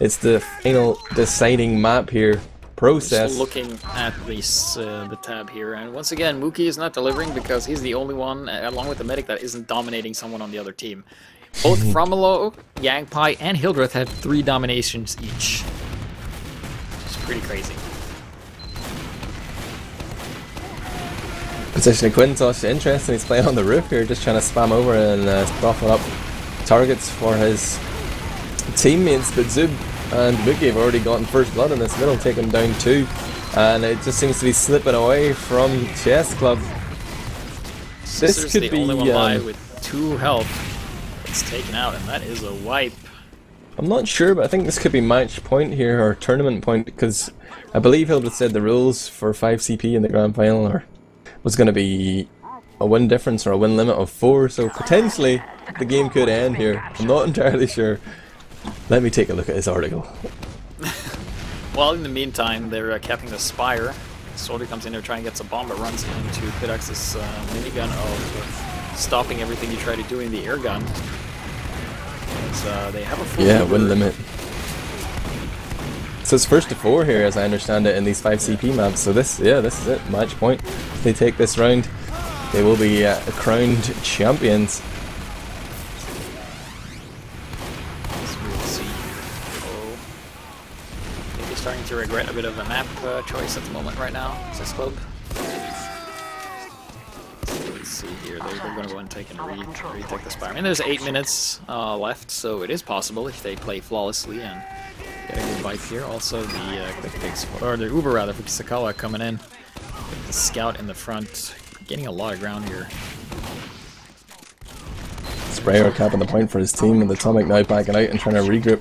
It's the final deciding map here. Process. Just looking at the tab here, and once again, Mookie is not delivering because he's the only one, along with the medic, that isn't dominating someone on the other team. Both Fromlo, Yangpai, and Hildreth have 3 dominations each. It's pretty crazy. Position of Quintosh, interesting. He's playing on the roof here, just trying to spam over and buffing up targets for his teammates. But Zub and Mookie have already gotten first blood in this middle, taking down 2. And it just seems to be slipping away from Chessclub. This could the be only one alive with 2 health. It's taken out, and that is a wipe. I'm not sure, but I think this could be match point here, or tournament point, because I believe Hildreth said the rules for 5 CP in the grand final was going to be a win difference or a win limit of 4, so potentially the game could end here. I'm not entirely sure. Let me take a look at his article. Well, in the meantime, they're capping the spire. Soldier comes in there trying to get some bomb, but runs into Pidax's minigun of stopping everything you try to do in the air gun. They have a full win limit. So it's first to 4 here, as I understand it, in these 5 CP maps. So this is it, match point. If they take this round, they will be crowned champions. Starting to regret a bit of a map choice at the moment right now. Chessclub. Let's see here. They're going to go and take retake the spire. I mean, there's 8 minutes left, so it is possible if they play flawlessly and get a good wipe here. Also, the quick fix, or the Uber rather, for Kisakawa coming in with the scout in the front, gaining a lot of ground here. Sprayer capping the point for his team, and the Atomic now backing out and trying to regroup.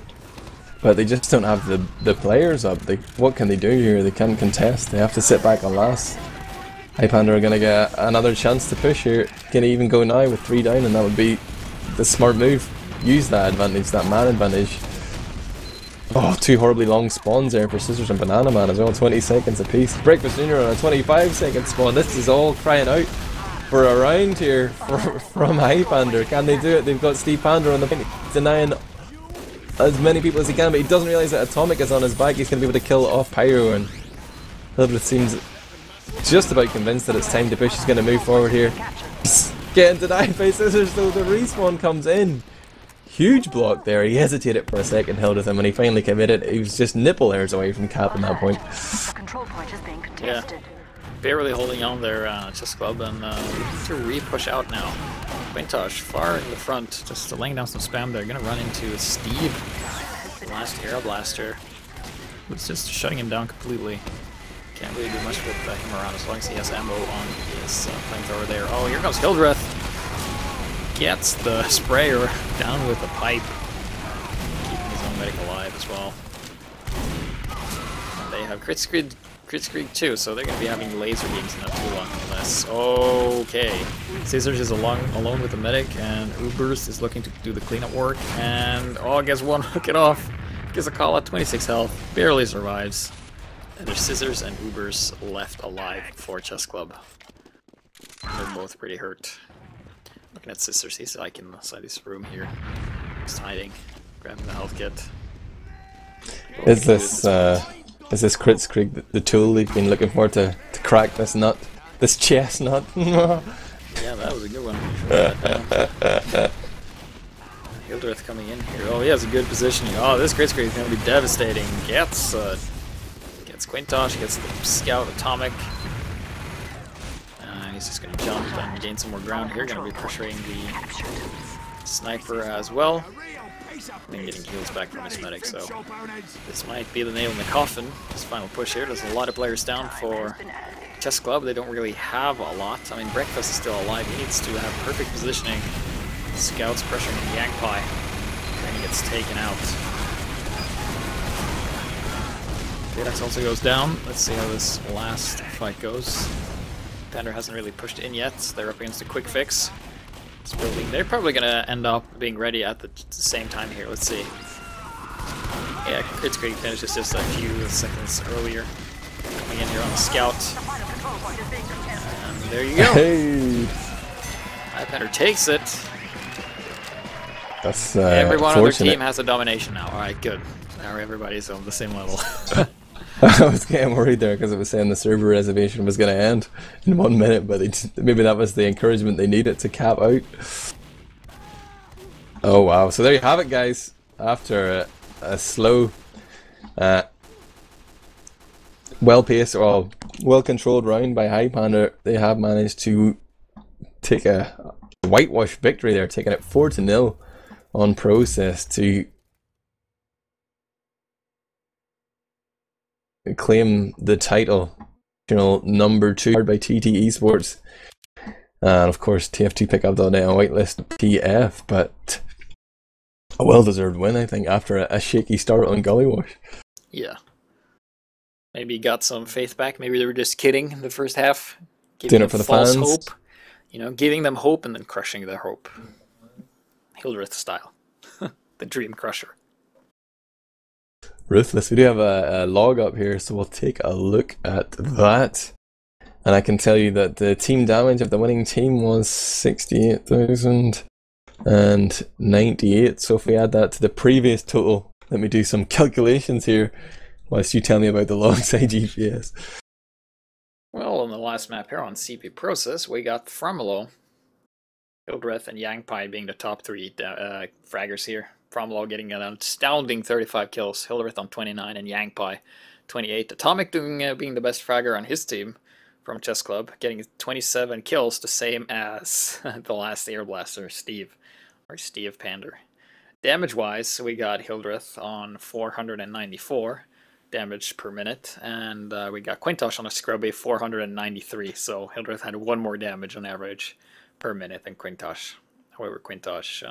But they just don't have the players up. What can they do here? They can't contest. They have to sit back on last. Highpander are going to get another chance to push here. Can he even go now with 3 down? And that would be the smart move. Use that advantage, that man advantage. Oh, 2 horribly long spawns there for Scissors and Banana Man as well. 20 seconds apiece. Breakfast Junior on a 25-second spawn. This is all crying out for a round here from Highpander. Can they do it? They've got Steve Pander on the point, denying as many people as he can, but he doesn't realise that Atomic is on his back. He's going to be able to kill off Pyro, and Hildreth seems just about convinced that it's time to push. He's going to move forward here. He's getting denied by Scissors, so the respawn comes in. Huge block there. He hesitated for a second, Hildreth, and when he finally committed, he was just nipple hairs away from capping that point. Yeah, barely holding on there, Chessclub, and to re-push out now. Quintosh far in the front, just laying down some spam there. Gonna run into Steve. Last Air Blaster. It's just shutting him down completely. Can't really do much with him around as long as he has ammo on his flamethrower there. Oh, here comes Hildreth. Gets the sprayer down with a pipe. Keeping his own medic alive as well. And they have Kritzkrieg too, so they're going to be having laser games in not too long unless... Okay. Scissors is alone with the medic, and Ubers is looking to do the cleanup work, and... Oh, guess one, hook it off. Gives a call at 26 health, barely survives. And there's Scissors and Ubers left alive for Chessclub. They're both pretty hurt. Looking at Scissors, he's like inside this room here. Just hiding, grabbing the health kit. Is this Is this Kritzkrieg the tool you've been looking for to crack this nut? This chess nut? Yeah, that was a good one. Hildreth coming in here. Oh, he has a good positioning. Oh, this Kritzkrieg is going to be devastating. Gets Quintosh, gets the Scout Atomic. He's just going to jump and gain some more ground here. Going to be pressuring the Sniper as well. And getting heals back from his medic, so this might be the nail in the coffin. This final push here. There's a lot of players down for Chessclub. They don't really have a lot. I mean, Breakfast is still alive. He needs to have perfect positioning. Scouts pressuring Yangpai. And he gets taken out. Tourettes also goes down. Let's see how this last fight goes. Highpander hasn't really pushed in yet. They're up against a quick fix. It's building. They're probably going to end up being ready at the same time here. Let's see. Yeah, Kritzkrieg finishes just a few seconds earlier. Coming in here on the Scout. And there you go. Hey! Highpander takes it. That's everyone on their team has a domination now. Alright, good. Now everybody's on the same level. I was getting worried there because it was saying the server reservation was going to end in 1 minute, but maybe that was the encouragement they needed to cap out. Oh wow, so there you have it, guys. After a slow, well-paced, or well-controlled round by Highpander, they have managed to take a whitewash victory there, taking it 4-0 on process to claim the title, number 2 by TT Esports, and of course TF2 pick up the net on whitelist TF, but a well-deserved win, I think, after a shaky start on Gullywash. Yeah. Maybe got some faith back. Maybe they were just kidding in the first half. Doing it for the false fans. hope. You know, giving them hope and then crushing their hope. Hildreth style. The Dream Crusher. Ruthless. We do have a log up here, so we'll take a look at that. And I can tell you that the team damage of the winning team was 68,098. So if we add that to the previous total, let me do some calculations here whilst you tell me about the logs HiGPS. Well, on the last map here on CP Process, we got Fromelo, Hildreth, and Yangpai being the top 3 fraggers here. Fromelo getting an astounding 35 kills, Hildreth on 29, and Yangpai 28. Atomic being the best fragger on his team from Chessclub, getting 27 kills, the same as the last Air Blaster, Steve Pander. Damage-wise, we got Hildreth on 494 damage per minute, and we got Quintosh on a scrubby 493, so Hildreth had 1 more damage on average per minute than Quintosh. However, Quintosh,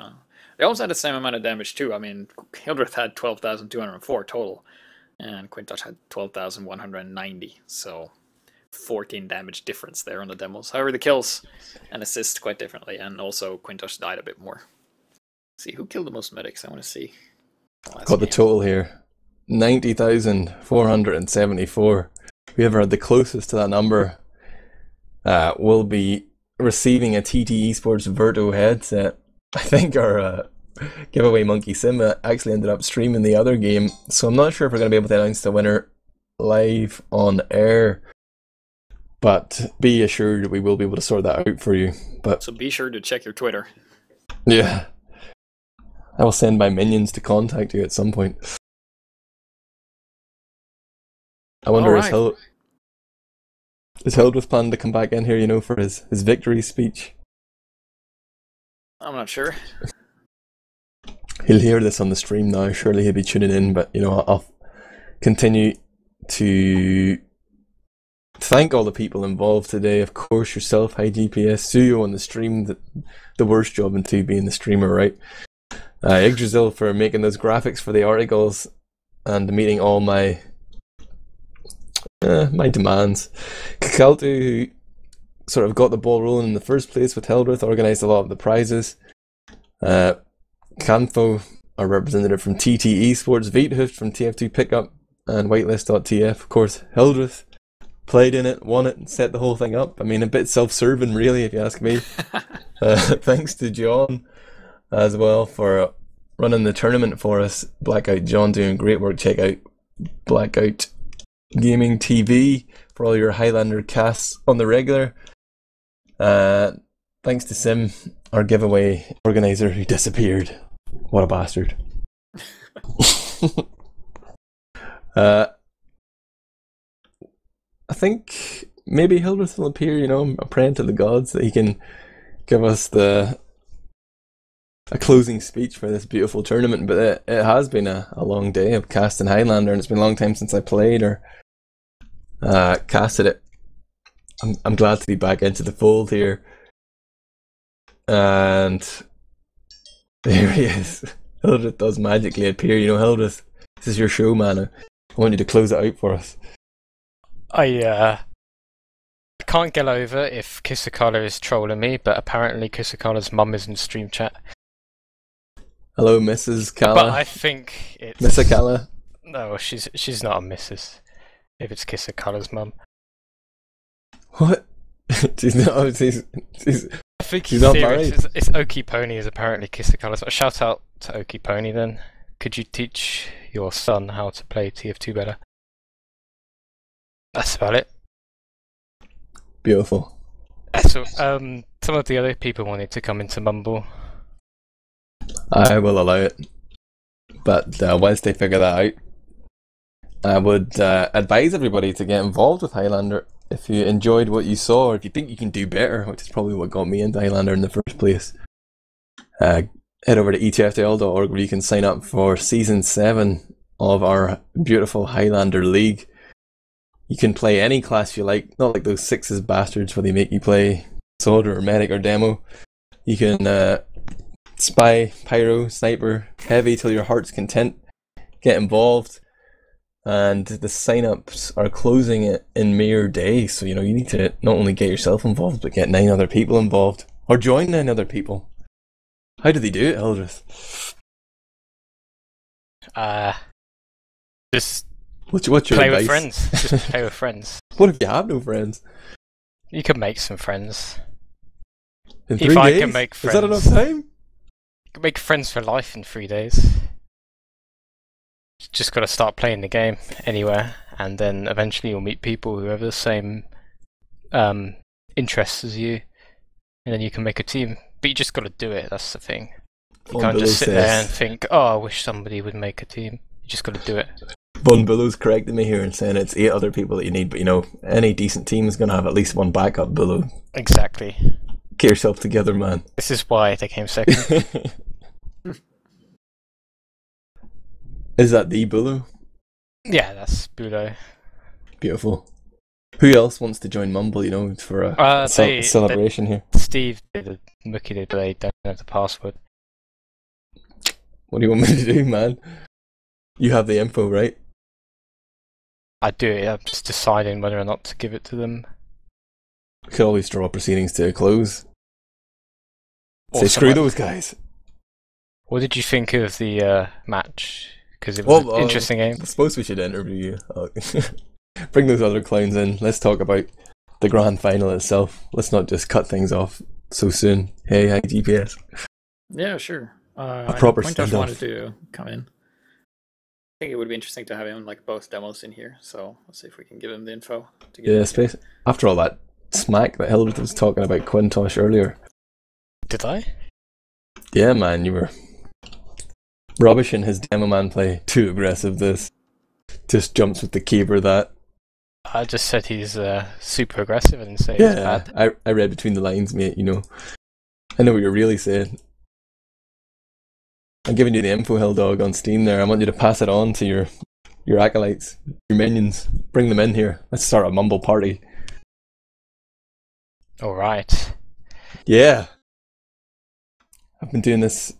they almost had the same amount of damage too. I mean, Hildreth had 12,204 total, and Quintosh had 12,190, so 14 damage difference there on the demos. However, the kills and assists quite differently, and also Quintosh died a bit more. Let's see, who killed the most medics? I want to see. Got the total here. 90,474. Whoever had the closest to that number will be receiving a TT Esports Virto headset. I think our giveaway Monkey Sim actually ended up streaming the other game, so I'm not sure if we're going to be able to announce the winner live on air, but be assured we will be able to sort that out for you. But so be sure to check your Twitter. Yeah, I will send my minions to contact you at some point. I wonder is Hildreth planning to come back in here, for his victory speech? I'm not sure. He'll hear this on the stream now, surely he'll be tuning in, but I'll continue to thank all the people involved today. Of course, yourself, HiGPS, Suyooo on the stream, the worst job in 2 being the streamer, right? Yggdrasil for making those graphics for the articles and meeting all my demands. Kakaltu, who sort of got the ball rolling in the first place with Hildreth, organised a lot of the prizes. Canfo, our representative from TT Esports, Veethooft from TF2 Pickup, and whitelist.tf. Of course, Hildreth played in it, won it, and set the whole thing up. I mean, a bit self-serving, really, if you ask me. Thanks to John as well for running the tournament for us. Blackout John doing great work. Check out Blackout Gaming TV for all your Highlander casts on the regular. Thanks to Sim, our giveaway organizer who disappeared. What a bastard. I think maybe Hildreth will appear, you know, I'm praying to the gods that he can give us a closing speech for this beautiful tournament, but it has been a long day of casting Highlander, and it's been a long time since I played or casted it. I'm glad to be back into the fold here. And there he is. Hildreth does magically appear. You know, Hildreth, this is your show, man. I want you to close it out for us. I can't get over if Kisakala is trolling me, but apparently Kisakala's mum is in stream chat. Hello, Mrs. Kala. But I think it's... Mrs. Kala? No, she's not a Mrs. If it's Kisakala's mum. What? she's not... I think she's not married. It's Okie Pony is apparently Kisakala's. A shout out to Okie Pony then. Could you teach your son how to play TF2 better? That's about it. Beautiful. So, some of the other people wanted to come into Mumble. I will allow it. But once they figure that out, I would advise everybody to get involved with Highlander. If you enjoyed what you saw, or if you think you can do better, which is probably what got me into Highlander in the first place, head over to etftl.org where you can sign up for Season 7 of our beautiful Highlander League. You can play any class you like, not like those sixes bastards where they make you play Soldier or Medic or Demo. You can Spy, Pyro, Sniper, Heavy till your heart's content. Get involved. And the sign-ups are closing it in mere days, so you know you need to not only get yourself involved, but get 9 other people involved. Or join 9 other people. How do they do it, Hildreth? Just What's your play advice? with friends. Just play with friends. What if you have no friends? You can make some friends. In If 3 I days? can make Is that enough friends. time? You can make friends for life in 3 days. Just got to start playing the game anywhere, and then eventually you'll meet people who have the same interests as you, and then you can make a team. But you just got to do it. That's the thing. You can't just sit there and think, "Oh, I wish somebody would make a team." You just got to do it. Von Billow's correcting me here and saying it's 8 other people that you need, but you know, any decent team is going to have at least one backup, Billow. Exactly. Get yourself together, man. This is why they came second. Is that the Billow? Yeah, that's Budo. Beautiful. Who else wants to join Mumble, you know, for a celebration here? Steve did a Mookie did, but they don't have the password. What do you want me to do, man? You have the info, right? I do it. I'm just deciding whether or not to give it to them. We could always draw proceedings to a close. Or Say, screw someone- those guys. What did you think of the match? Because it was an interesting game. I suppose we should interview you. Bring those other clowns in. Let's talk about the grand final itself. Let's not just cut things off so soon. Hey, HiGPS. Yeah, sure. A proper Pointosh stand-off. wanted to come in. I think it would be interesting to have him like both demos in here. So let's see if we can give him the info. To get Yeah, space. After all that smack that Hildreth was talking about Quintosh earlier. Did I? Yeah, man, you were rubbishing his demo man play. Too aggressive, this. Just jumps with the keeper, that. I just said he's super aggressive. I didn't say he's bad. I read between the lines, mate, you know. I know what you're really saying. I'm giving you the info, Hilldog, on Steam there. I want you to pass it on to your acolytes, your minions. Bring them in here. Let's start a Mumble party. Alright. Yeah. I've been doing this,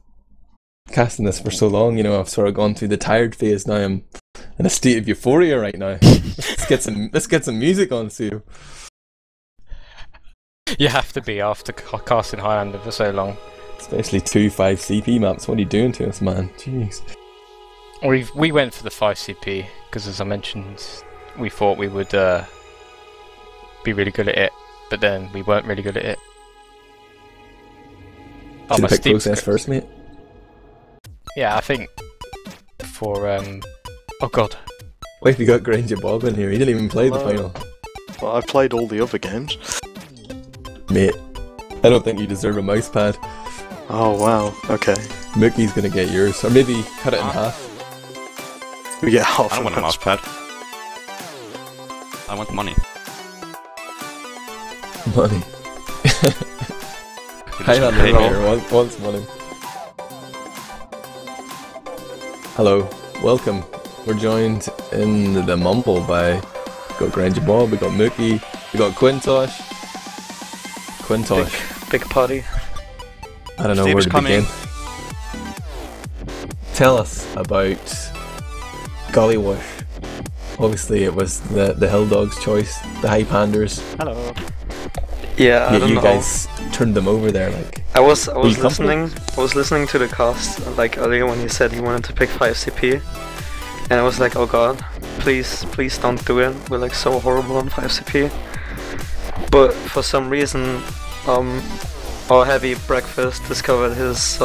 casting this for so long, you know, I've sort of gone through the tired phase now. I'm in a state of euphoria right now. Let's get some music on, Sue. You have to be after casting Highlander for so long. Especially 2 5 CP maps. What are you doing to us, man? Jeez. We went for the 5 CP because, as I mentioned, we thought we would be really good at it, but then we weren't really good at it. Should my pick Steam process script. first, mate. Yeah, I think for oh god, Why have you got Granger Bob in here? He didn't even play the final. Well, I played all the other games. Mate, I don't think you deserve a mouse pad. Oh wow, okay. Mookie's gonna get yours, or maybe cut it in half. We get half I don't a want a mouse mouse pad. I want money. Money. You just Highlander pay me. here wants money. Hello, welcome. We're joined in the mumble by, we got Granger Bob, we got Mookie, we got Quintosh. Big party. I don't know Steve where is to coming. begin. Tell us about Gullywash. Obviously it was the Hill Dogs' choice, the Highpanders. Hello. Yeah, I Yet don't you know. guys turned them over there, like. I was you listening. I was listening to the cast like earlier when he said he wanted to pick 5CP, and I was like, oh god, please don't do it. We're like so horrible on 5CP. But for some reason, our heavy breakfast discovered his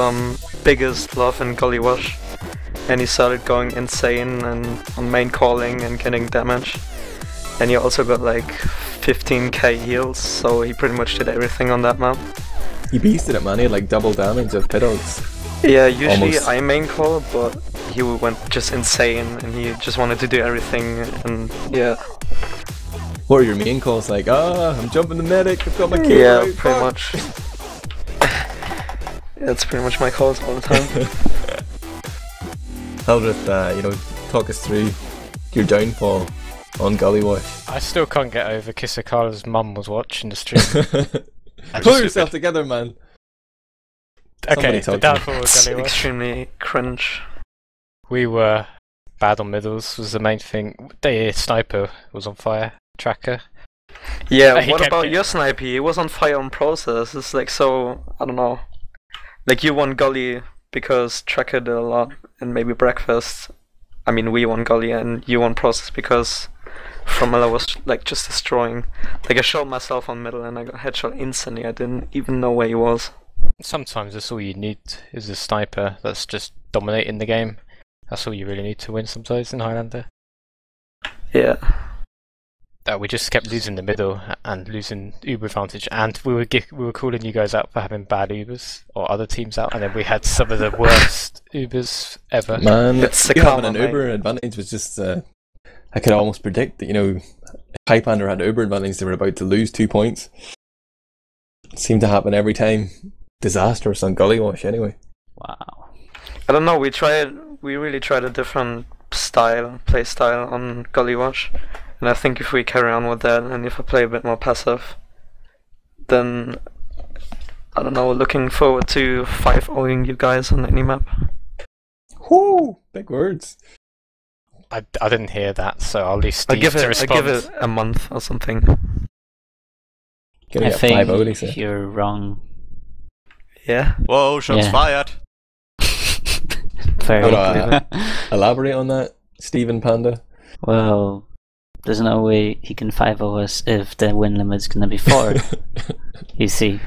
biggest love in Gullywash, and he started going insane and on main calling and getting damage. And he also got like 15k heals, so he pretty much did everything on that map. He beasted it, man. He had like double damage of pit dogs. Yeah, usually Almost. I main call, but he went just insane and he just wanted to do everything, and yeah. What are your main calls like? Ah, I'm jumping the medic, I've got my kill Yeah, right, pretty fuck." much. That's pretty much my calls all the time. Hildreth, talk us through your downfall on Gullywash. I still can't get over Kisakala's mum was watching the stream. Pull yourself together, man. Okay, talk the to me. downfall of It's Gullywash. extremely cringe. We were bad on middles was the main thing. The sniper was on fire. Tracker. Yeah, He what kept about it- your sniper? He was on fire on process. It's like so, I don't know. Like you won Gully because Tracker did a lot and maybe breakfast. I mean, we won Gully and you won process because Fromella was like just destroying. Like I shot myself on middle and I got headshot instantly. I didn't even know where he was. Sometimes that's all you need is a sniper that's just dominating the game. That's all you really need to win sometimes in Highlander. Yeah. That we just kept losing the middle and losing Uber advantage, and we were calling you guys out for having bad Ubers or other teams out, and then we had some of the worst Ubers ever. Man, It's the you having karma, an Uber mate. advantage was just, I could almost predict that, if Highpander had Uber advantage, they were about to lose 2 points. It seemed to happen every time. Disastrous on Gullywash, anyway. Wow. I don't know. We really tried a different play style on Gullywash, and I think if we carry on with that, and if I play a bit more passive, then I don't know. Looking forward to 5-0ing you guys on any map. Whoo! Big words. I didn't hear that, so I'll leave I Steve give to it respond. a month or something. Gonna I get think 5-0, they said. you're wrong. Yeah. Whoa, shots Yeah. fired! Very Hold Elaborate on that, Stephen Panda. well. There's no way he can 5-0 us if the win limit's gonna be 4. You see.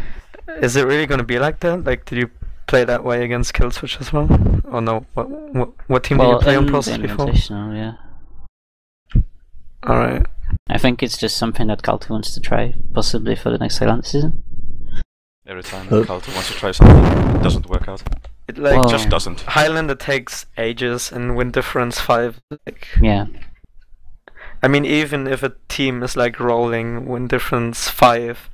Is it really gonna be like that? Like, did you play that way against Killswitch as well? Or no? What team did you play on in process the before? Invitational, yeah. All right. I think it's just something that Kaltu wants to try, possibly for the next Highlander season. Every time Huh? Carlton wants to try something, it doesn't work out. It like Well, Just doesn't. Highlander takes ages and win difference 5. Like, Yeah. I mean, even if a team is like rolling, win difference 5,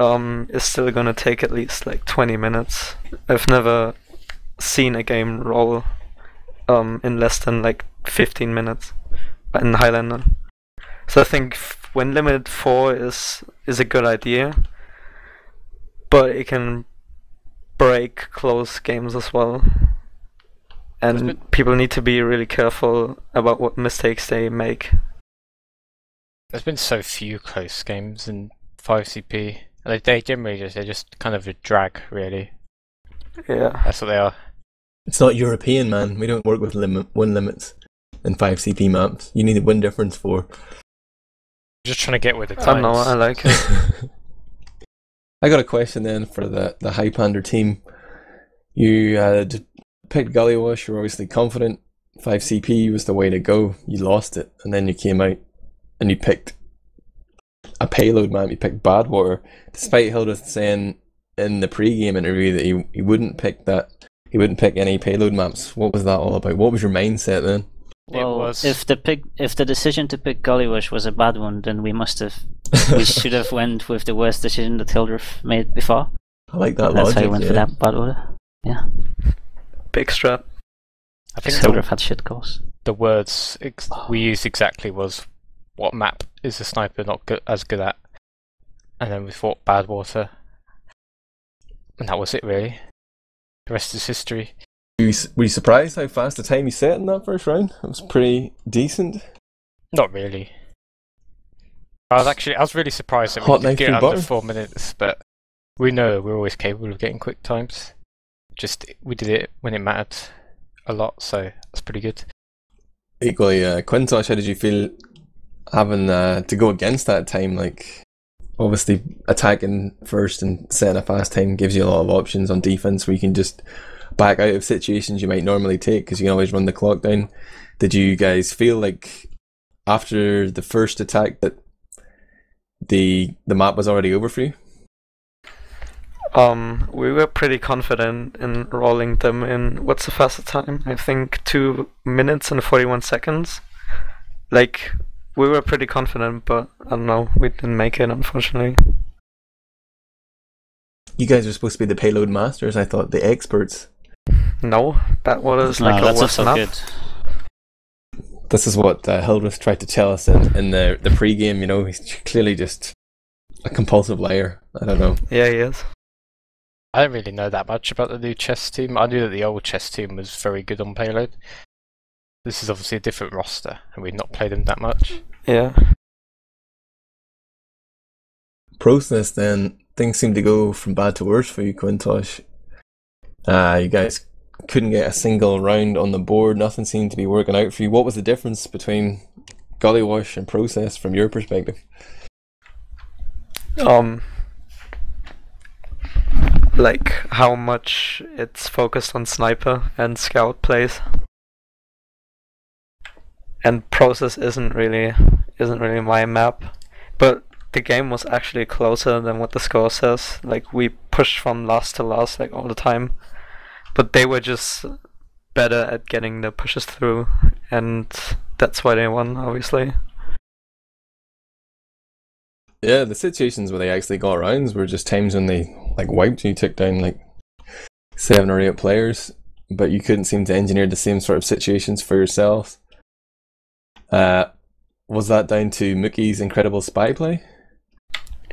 is still gonna take at least like 20 minutes. I've never seen a game roll in less than like 15 minutes in Highlander. So I think win limit 4 is a good idea, but it can break close games as well. And people need to be really careful about what mistakes they make. There's been so few close games in 5CP. And they generally they're just kind of a drag, really. Yeah. That's what they are. It's not European, man. We don't work with win limits in 5CP maps. You need a win difference 4. Just trying to get with the I don't know, times. I like it. I got a question then for the Highpander team. You had picked Gullywash, you were obviously confident. 5 CP was the way to go. You lost it, and then you came out and you picked a payload map. You picked Badwater, despite Hildreth saying in the pre-game interview that he wouldn't pick that. He wouldn't pick any payload maps. What was that all about? What was your mindset then? Well, if the decision to pick Gullywash was a bad one, then we should have went with the worst decision that Hildreth made before. I like that That's logic. why I went for that Badwater. Yeah. Big strat. I think Hildreth had shit calls. the words we used exactly was, what map is the sniper not as good at? And then we thought Badwater. And that was it really. The rest is history. Were you surprised how fast the time you set in that first round? It was pretty decent. Not really. I was really surprised that Hot we knife could get through under butter. 4 minutes, but we know we're always capable of getting quick times. Just we did it when it mattered a lot, so that's pretty good. Equally, Quintosh, how did you feel having to go against that time? Like, obviously, attacking first and setting a fast time gives you a lot of options on defense where you can just back out of situations you might normally take because you can always run the clock down. Did you guys feel like after the first attack that the map was already over for you? We were pretty confident in rolling them in, what's the fastest time? I think 2 minutes and 41 seconds. Like, we were pretty confident, but I don't know, we didn't make it, unfortunately. You guys are supposed to be the payload masters, I thought, the experts. No, Badwater is like a that's worse also map. good. This is what Hildreth tried to tell us in the pre-game, you know, he's clearly just a compulsive liar. I don't know. Yeah, he is. I don't really know that much about the new chess team. I knew that the old chess team was very good on payload. This is obviously a different roster, and we've not played them that much. Yeah. Process then, things seem to go from bad to worse for you, Quintosh. You guys couldn't get a single round on the board, nothing seemed to be working out for you. What was the difference between Gullywash and Process from your perspective? Like how much it's focused on sniper and scout plays. And Process isn't really my map. But the game was actually closer than what the score says. Like, we pushed from last to last like all the time. But they were just better at getting the pushes through, and that's why they won, obviously. Yeah, the situations where they actually got rounds were just times when they like wiped you, took down like 7 or 8 players, but you couldn't seem to engineer the same sort of situations for yourselves. Was that down to Mookie's incredible spy play?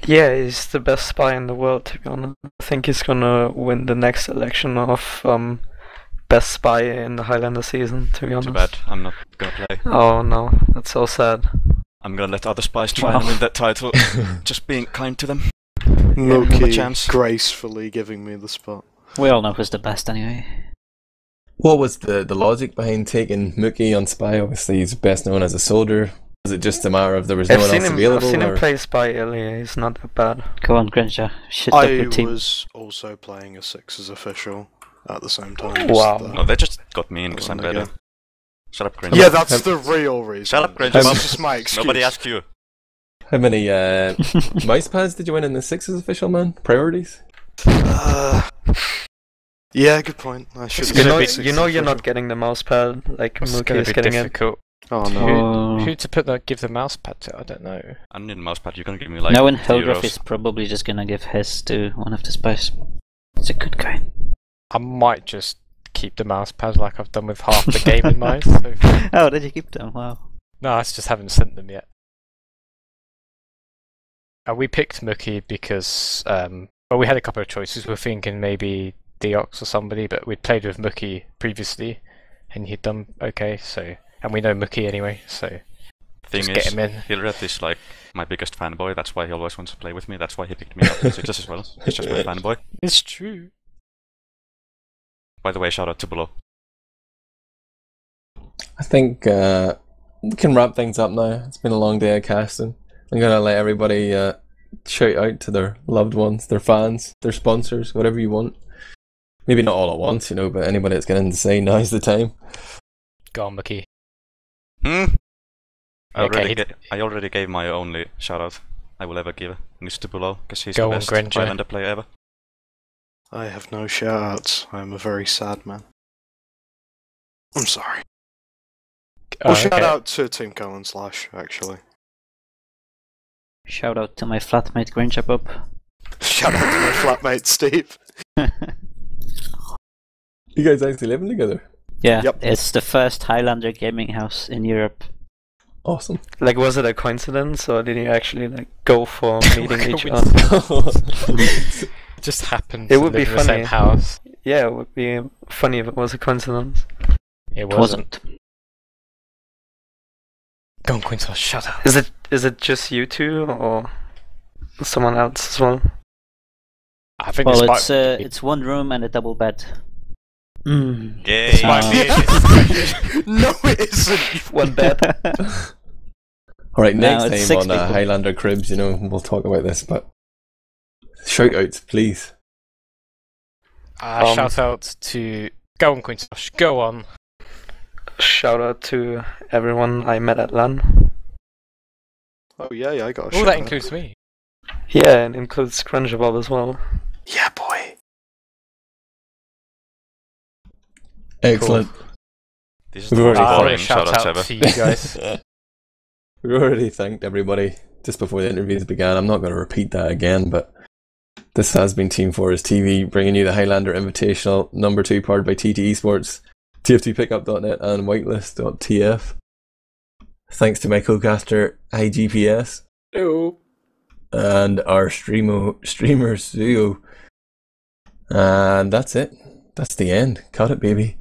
Yeah, he's the best spy in the world, to be honest. I think he's gonna win the next election of best spy in the Highlander season, to be honest. Too bad, I'm not gonna play. Oh no, that's so sad. I'm gonna let other spies try and win that title. Just being kind to them. Mookie chance. gracefully giving me the spot. We all know who's the best anyway. What was the logic behind taking Mookie on spy? Obviously, he's best known as a soldier. Was it just a matter of there was no one else available? I've seen him or? play spy earlier, he's not that bad. Go on, Grinshaw. Shit up I your team. was also playing a Sixers official at the same time. as Wow. the- No, they just got me in because I'm There we better. go. Shut up, Grinch. Yeah, that's the real reason. Shut up, Grinch. That's just my excuse. Nobody asked you. How many mouse pads did you win in the Sixers official, man? Priorities? Yeah, good point. I should You know, have said you know you're Sixers not getting the mouse pad, like It's Mookie going is to be getting it. difficult. official. Oh no. Who to give the mouse pad to? I don't know. I don't need a mouse pad. You're gonna give me like No one, 2 Hildreth euros. is probably just gonna give his to one of the spies. It's a good guy. I might just keep the mouse pad like I've done with half the game in mine. So. Oh, did you keep them? Wow. No, I just haven't sent them yet. We picked Mookie because well, we had a couple of choices. We were thinking maybe Deox or somebody, but we'd played with Mookie previously, and he'd done okay. So, and we know Mookie anyway, so Thing just is, get him in. Hildreth is like my biggest fanboy. That's why he always wants to play with me. That's why he picked me up. So just as well. He's just my fanboy. It's true. By the way, shout out to Below. I think we can wrap things up now. It's been a long day of casting. I'm going to let everybody shout out to their loved ones, their fans, their sponsors, whatever you want. Maybe not all at once, you know, but anybody that's getting to say now's the time. Go on, Mickey. I Okay, already gave my only shout out I will ever give Mr. Below, because he's Go the on, best Granger. Highlander player ever. I have no shout-outs. I am a very sad man. I'm sorry. Well, shout okay. out to Team Colin Slash, actually. Shout out to my flatmate Granger Bob. Shout out to my flatmate Steve. You guys actually living together? Yeah, Yep. it's the first Highlander gaming house in Europe. Awesome. Like, was it a coincidence, or did you actually like go for meeting each other? It just happened It to would live be in the same funny. house. Yeah, it would be funny if it was a coincidence. It It wasn't. wasn't. Go on, Quintos, shut up. Is it just you two, or someone else as well? I think Well, this might be- it's one room and a double bed. Yay! this might be- No, it isn't! One bed. Alright, No, next it's time 6 on people. Highlander Cribs, you know, we'll talk about this, but shout outs, please. Shout out to... Go on, Quintos, go on. Shout out to everyone I met at LAN. Oh yeah, I got a Oh, shout that out. includes me. Yeah, and includes Granger Bob as well. Yeah, boy. Excellent. This is We've the most already- boring shout shout-outs out ever. to you guys. We already thanked everybody just before the interviews began. I'm not going to repeat that again, but this has been Team Fortress TV bringing you the Highlander Invitational number 2 powered by TT Esports, TFTpickup.net and whitelist.tf. Thanks to my co-caster HiGPS Oh. and our streamer Suyooo. And that's it. That's the end. Cut it, baby.